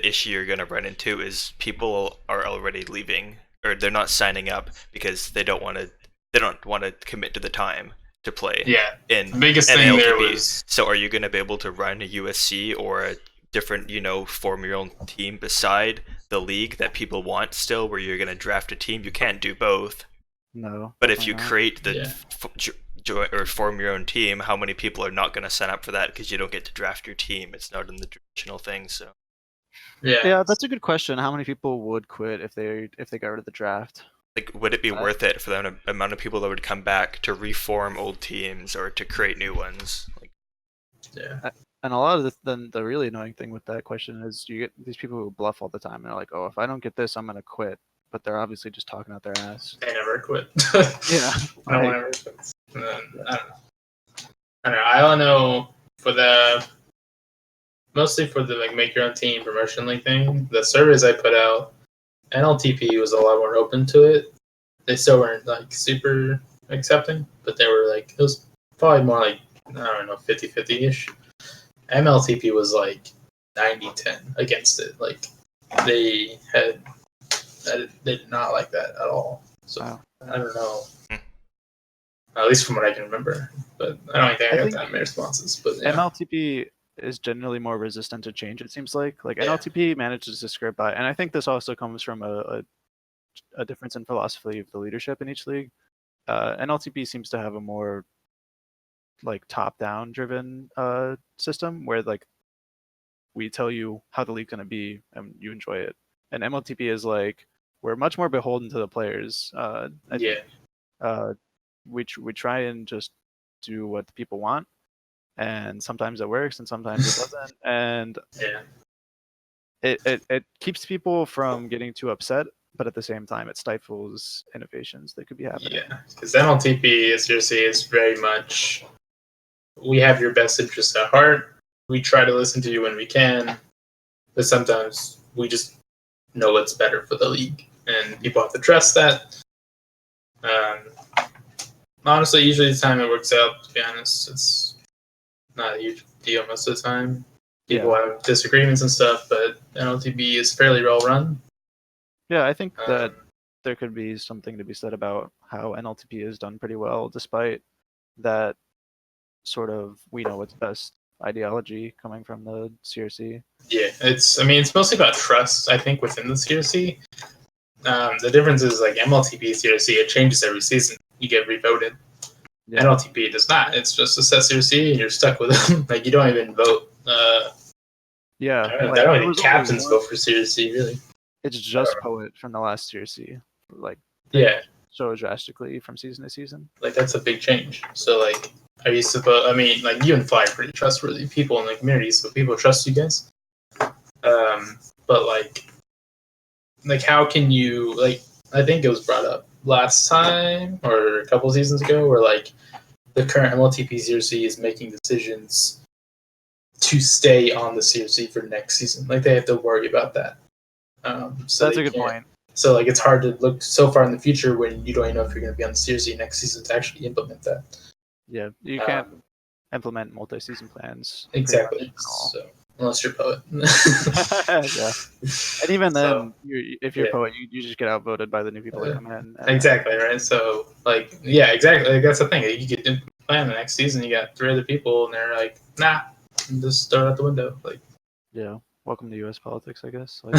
issue you're going to run into is people are already leaving, or they're not signing up because they don't want to commit to the time to play. Yeah. In the biggest thing there was. So are you going to be able to run a USC or a different, form your own team beside the league that people want still, where you're going to draft a team? You can't do both. No. But if you create or form your own team, how many people are not going to sign up for that because you don't get to draft your team? It's not in the traditional thing. So yeah, that's a good question. How many people would quit if they got rid of the draft? Like, would it be worth it for the amount of people that would come back to reform old teams or to create new ones? And a lot of the really annoying thing with that question is you get these people who bluff all the time and they're like, oh, if I don't get this, I'm going to quit. But they're obviously just talking out their ass. They never quit. Yeah. No one ever quits. I don't know. I don't know mostly for the like make your own team promotion league thing. The surveys I put out, NLTP was a lot more open to it. They still weren't like super accepting, but they were like, it was probably more like, I don't know, 50-50-ish. MLTP was like 90-10 against it. Like they did not like that at all. So I don't know. At least from what I can remember, but I don't think I got that many responses. But MLTP is generally more resistant to change. It seems like Yeah. NLTP manages to skirt by, and I think this also comes from a difference in philosophy of the leadership in each league. NLTP seems to have a more like top-down driven system where like we tell you how the league's going to be and you enjoy it. And MLTP is like we're much more beholden to the players. I think we try and just do what the people want, and sometimes it works and sometimes it doesn't, and Yeah. it keeps people from getting too upset, but at the same time it stifles innovations that could be happening. Yeah, because NLTP seriously is very much we have your best interests at heart. We try to listen to you when we can, but sometimes we just know what's better for the league, and people have to trust that. Honestly, usually the time it works out. To be honest, it's not a huge deal most of the time. People have disagreements and stuff, but NLTP is fairly well run. Yeah, I think that there could be something to be said about how NLTP is done pretty well, despite that sort of we know what's best ideology coming from the CRC. Yeah, it's mostly about trust, I think, within the CRC. The difference is like MLTP CRC, it changes every season. You get revoted. Yeah. NLTP does not. It's just a set CRC and you're stuck with them. Like you don't even vote. I don't even captains vote for CRC really. It's just Poet from the last CRC. Like so drastically from season to season. Like that's a big change. So like are you supposed like you and Fly are pretty trustworthy people in the community, so people trust you guys. But like how can you like I think it was brought up last time or a couple seasons ago where like the current MLTP CRC is making decisions to stay on the CRC for next season. Like they have to worry about that. So that's a good point. So like it's hard to look so far in the future when you don't even know if you're going to be on the CRC next season to actually implement that. Yeah, you can't implement multi-season plans. Exactly. So unless you're Poet. Yeah. And even then, if you're Poet, you just get outvoted by the new people that come in. Exactly, right? So, like, yeah, exactly. Like, that's the thing. You get to plan the next season, you got 3 other people, and they're like, nah, just throw it out the window. Like, yeah, welcome to U.S. politics, I guess. Like,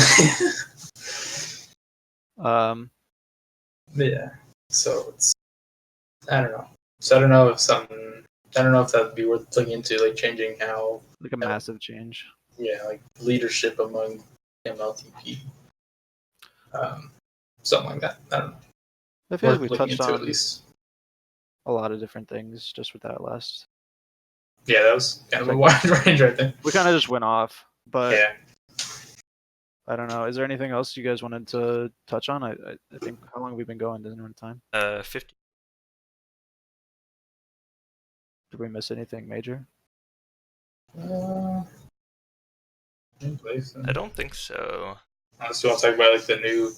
yeah. So, it's, I don't know. So, I don't know if that would be worth looking into, like, changing how. Like a massive change. Yeah, like leadership among MLTP. Something like that. I don't know. I feel like we touched on at least a lot of different things just with that last. Yeah, that was kind of a wide range, I think. We kind of just went off, but yeah. I don't know. Is there anything else you guys wanted to touch on? I think how long have we been going? Doesn't anyone time? 50. Did we miss anything major? I don't think so. Unless you want to talk about like the new.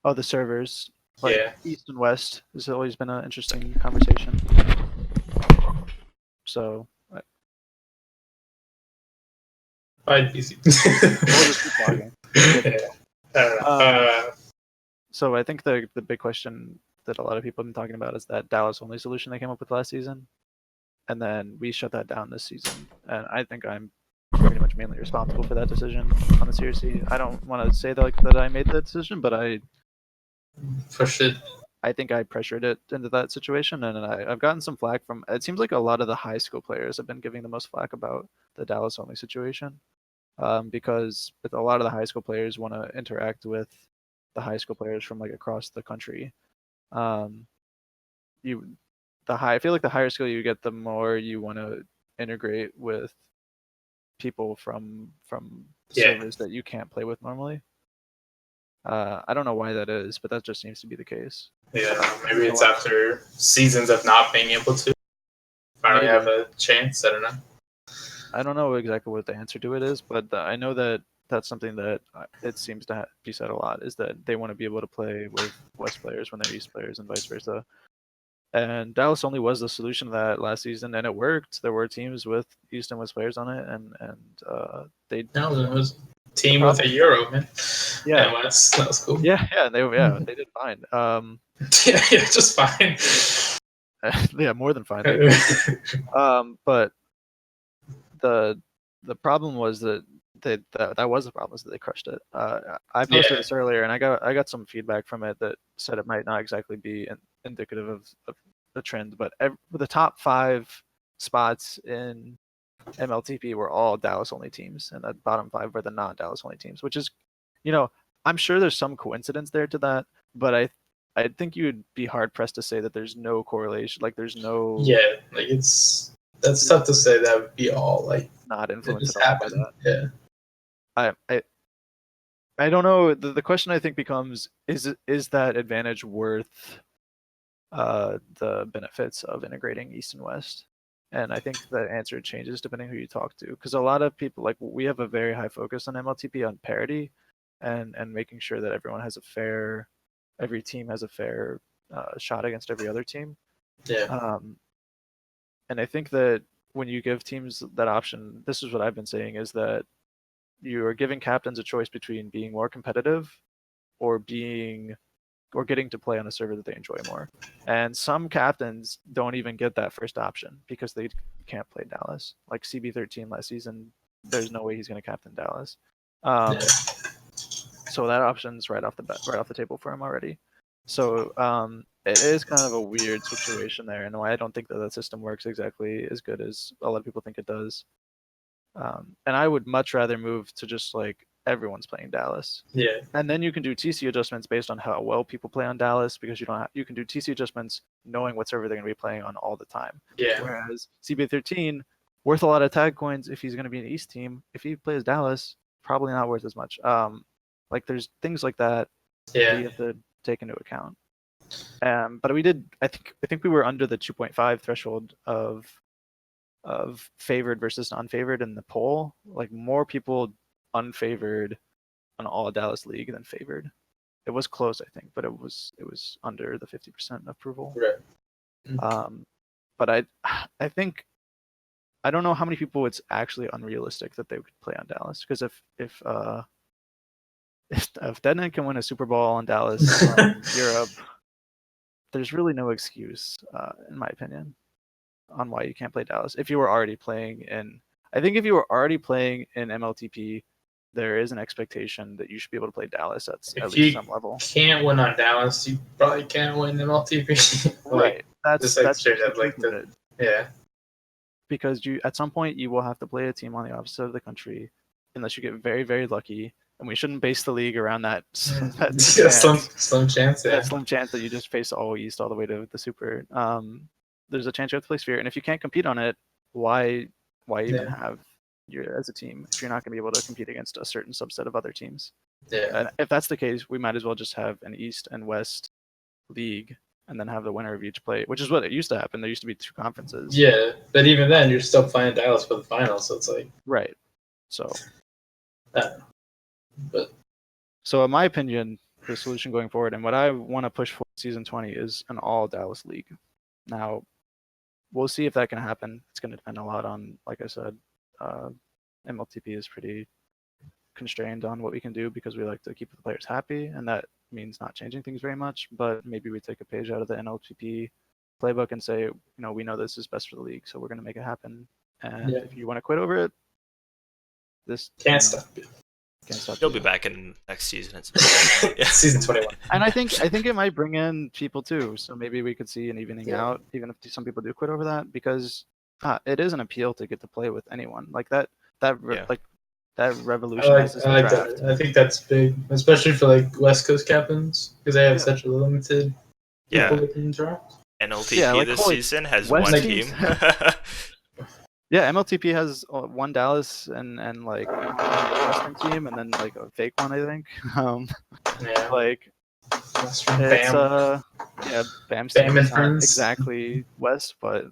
The servers. Like, East and West has always been an interesting conversation. So. I'd easy. We'll just keep talking. I don't know. So I think the big question that a lot of people have been talking about is that Dallas only solution they came up with last season, and then we shut that down this season. And I think I'm pretty much mainly responsible for that decision on the CRC. I don't want to say that I made that decision, but I think I pressured it into that situation, and I've gotten some flack from. It seems like a lot of the high school players have been giving the most flack about the Dallas only situation, because a lot of the high school players want to interact with the high school players from like across the country. I feel like the higher skill you get, the more you want to integrate with people from servers that you can't play with normally. I don't know why that is, but that just seems to be the case. Yeah, maybe it's after seasons of not being able to finally have a chance. I don't know. I don't know exactly what the answer to it is, but I know that that's something that it seems to be said a lot, is that they want to be able to play with West players when they're East players and vice versa. And Dallas only was the solution to that last season, and it worked. There were teams with East and West players on it, and they. No, it was a team with a Euro, man. Yeah, that was cool. Yeah, they did fine. Just fine. Yeah, more than fine. But the problem was that that was the problem, is that they crushed it. I posted Yeah. this earlier, and I got some feedback from it that said it might not exactly be indicative of the trend, but the top 5 spots in MLTP were all Dallas only teams, and the bottom 5 were the non-Dallas only teams, which is, I'm sure there's some coincidence there to that, but I think you would be hard pressed to say that there's no correlation, like there's no Yeah, like that's tough to say that would be all like not it influenced just at all by happened. that. Yeah. I don't know. The question I think becomes, is that advantage worth the benefits of integrating East and West? And I think the answer changes depending who you talk to, because a lot of people, like, we have a very high focus on MLTP on parity, and making sure that every team has a fair shot against every other team. Yeah. And I think that when you give teams that option, this is what I've been saying, is that you are giving captains a choice between being more competitive or getting to play on a server that they enjoy more. And some captains don't even get that first option because they can't play Dallas. Like CB13 last season, there's no way he's going to captain Dallas. Yeah. So that option's right off the table for him already. So it is kind of a weird situation there, and why I don't think that system works exactly as good as a lot of people think it does. And I would much rather move to just like everyone's playing Dallas. Yeah. And then you can do TC adjustments based on how well people play on Dallas, because you can do TC adjustments knowing what server they're going to be playing on all the time. Yeah. Whereas CB13, worth a lot of tag coins if he's going to be an East team. If he plays Dallas, probably not worth as much. Like there's things like that that you have to take into account. But we did. I think we were under the 2.5 threshold of favored versus non-favored in the poll. Like more people unfavored on all Dallas League than favored. It was close, I think, but it was under the 50% approval. Right. But I think, I don't know how many people it's actually unrealistic that they could play on Dallas, because if Deadnet can win a Super Bowl on Dallas from Europe, there's really no excuse, in my opinion, on why you can't play Dallas. If you were already playing I think if you were already playing in MLTP, there is an expectation that you should be able to play Dallas at least some level. If you can't win on Dallas, you probably can't win MLTP. Right. That's yeah. Because at some point you will have to play a team on the opposite side of the country, unless you get very, very lucky. And we shouldn't base the league around that slim chance. Yeah. That slim chance that you just face all East all the way to the Super. There's a chance you have to play Sphere, and if you can't compete on it, why even have you as a team if you're not going to be able to compete against a certain subset of other teams? Yeah. And if that's the case, we might as well just have an East and West league, and then have the winner of each play, which is what it used to happen. There used to be 2 conferences. Yeah, but even then, you're still playing Dallas for the finals, so it's like right. So, but in my opinion, the solution going forward, and what I want to push for season 20, is an all Dallas league. Now, we'll see if that can happen. It's going to depend a lot on, like I said, MLTP is pretty constrained on what we can do because we like to keep the players happy, and that means not changing things very much. But maybe we take a page out of the NLTP playbook and say, we know this is best for the league, so we're going to make it happen. And if you want to quit over it, this can't stop you. Can't stop. He'll be back in next season. Season 21. And I think it might bring in people too. So maybe we could see an evening out, even if some people do quit over that, because it is an appeal to get to play with anyone like that. That revolutionizes I like the draft. that. I think that's big, especially for like West Coast captains, because they have such a limited people that can draft. NLTP this season has one team. Yeah, MLTP has one Dallas and like Western team, and then like a fake one, I think. Like Western it's Bam's team is not exactly West, but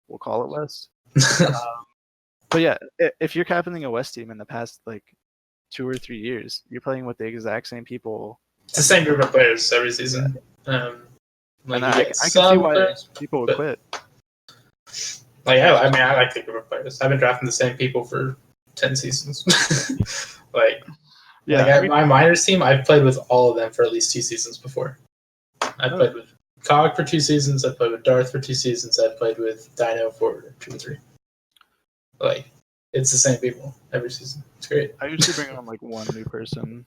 we'll call it West. But yeah, if you're captaining a West team in the past like 2 or 3 years, you're playing with the exact same people. It's the same group of players every season. And I can see why people would quit. Like, I like the group of players. I've been drafting the same people for 10 seasons. My minors team, I've played with all of them for at least 2 seasons before. I played with Cog for 2 seasons. I played with Darth for 2 seasons. I played with Dino for 2 or 3. it's the same people every season. It's great. I usually bring on like one new person,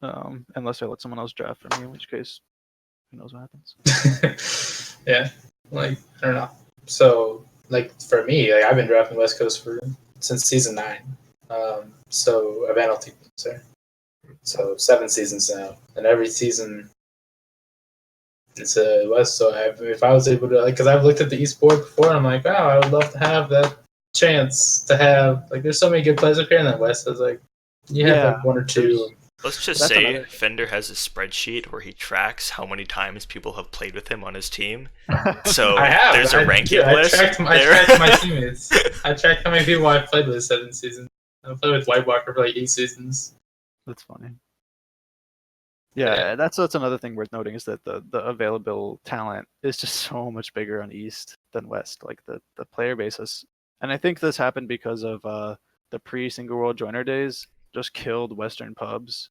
unless I let someone else draft for me, in which case, who knows what happens. Yeah, like I don't know. So like for me, like I've been drafting West Coast since season 9. So of NLTP, sorry. So 7 seasons now, and every season it's a West. So if I was able to, like, because I've looked at the East board before, and I'm like, wow, I would love to have that chance to have, like, there's so many good players up here in that West. It's like you have like one or two. Let's just That's say another- Fender has a spreadsheet where he tracks how many times people have played with him on his team. So I have. there's a ranking list. I tracked my teammates. I tracked how many people I've played with 7 seasons. I've played with White Walker for like 8 seasons. That's funny. Yeah, that's another thing worth noting is that the available talent is just so much bigger on East than West. Like the player basis, and I think this happened because of the pre-Single World Joiner days just killed Western pubs.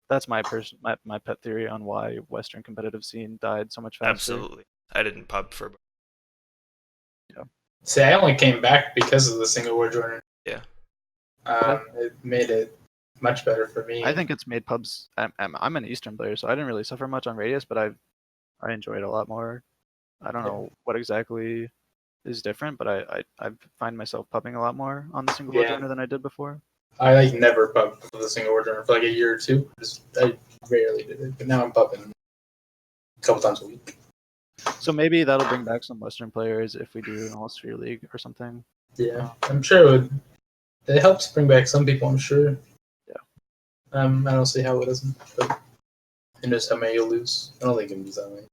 That's my pet theory on why Western competitive scene died so much faster. Absolutely, I didn't pub for. Yeah. See, I only came back because of the Single World Joiner. Yeah. It made it much better for me. I think it's made pubs. I'm an Eastern player, so I didn't really suffer much on Radius, but I enjoy it a lot more. I don't know what exactly is different, but I find myself pubbing a lot more on the Single World Joiner than I did before. I like never pubbed for the Single World Joiner for like a year or two. I rarely did it, but now I'm pubbing a couple times a week. So maybe that'll bring back some Western players if we do an All-Sphere League or something. Yeah, I'm sure it would. It helps bring back some people, I'm sure. Yeah. I don't see how it doesn't, but who knows how many you'll lose. I don't think you can lose that many.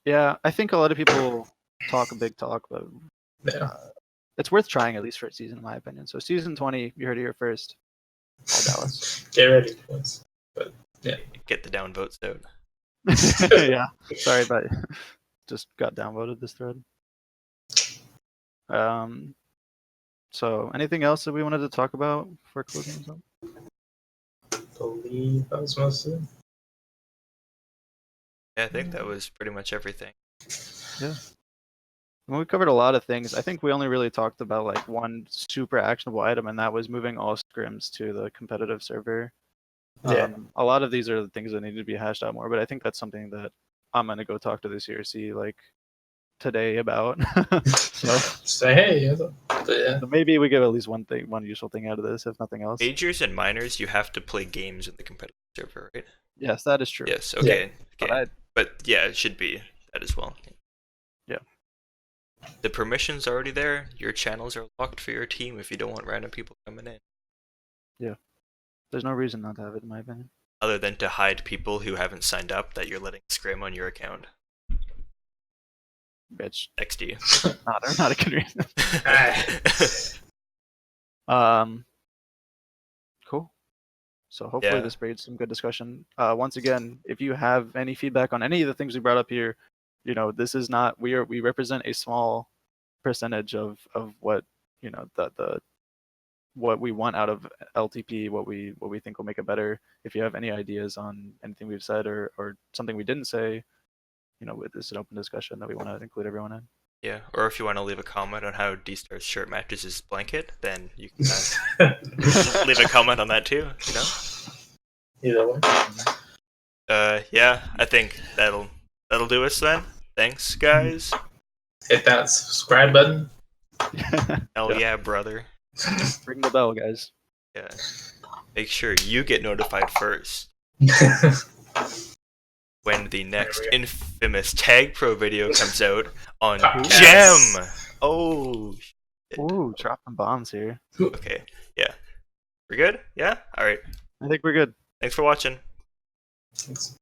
Yeah, I think a lot of people talk a big talk, but it's worth trying at least for a season, in my opinion. So season 20, you heard it here first. All Dallas. Get ready, boys. But yeah, get the downvotes out. Yeah, sorry, but just got downvoted this thread. So anything else that we wanted to talk about for closing this up? I believe that was most of it. Yeah, I think that was pretty much everything. Yeah. Well, we covered a lot of things. I think we only really talked about like one super actionable item, and that was moving all scrims to the competitive server. Yeah. A lot of these are the things that need to be hashed out more, but I think that's something that I'm gonna go talk to the CRC like today about. So say hey. But yeah. so maybe we get at least one useful thing out of this, if nothing else. Majors and minors, you have to play games in the competitive server, right? Yes, that is true. Yes. Okay. Yeah. Okay. But yeah, it should be that as well. Yeah. The permission's already there. Your channels are locked for your team if you don't want random people coming in. Yeah. There's no reason not to have it, in my opinion. Other than to hide people who haven't signed up that you're letting scrim on your account. Bitch. XD. Not a good reason. Cool. So hopefully this breeds some good discussion. Once again, if you have any feedback on any of the things we brought up here, you know, this is not we represent a small percentage of what, you know, the what we want out of LTP, what we think will make it better. If you have any ideas on anything we've said or something we didn't say, you know, this is an open discussion that we want to include everyone in. Yeah, or if you want to leave a comment on how Destar's shirt matches his blanket, then you can leave a comment on that too, you know? Either way. Yeah, I think that'll do us then. Thanks, guys. Hit that subscribe button. Hell yeah, brother. Ring the bell, guys. Yeah. Make sure you get notified first when the next infamous TagPro video comes out on Gem. Oh. Shit. Ooh, dropping bombs here. Okay. Yeah. We're good? Yeah? All right. I think we're good. Thanks for watching. Thanks.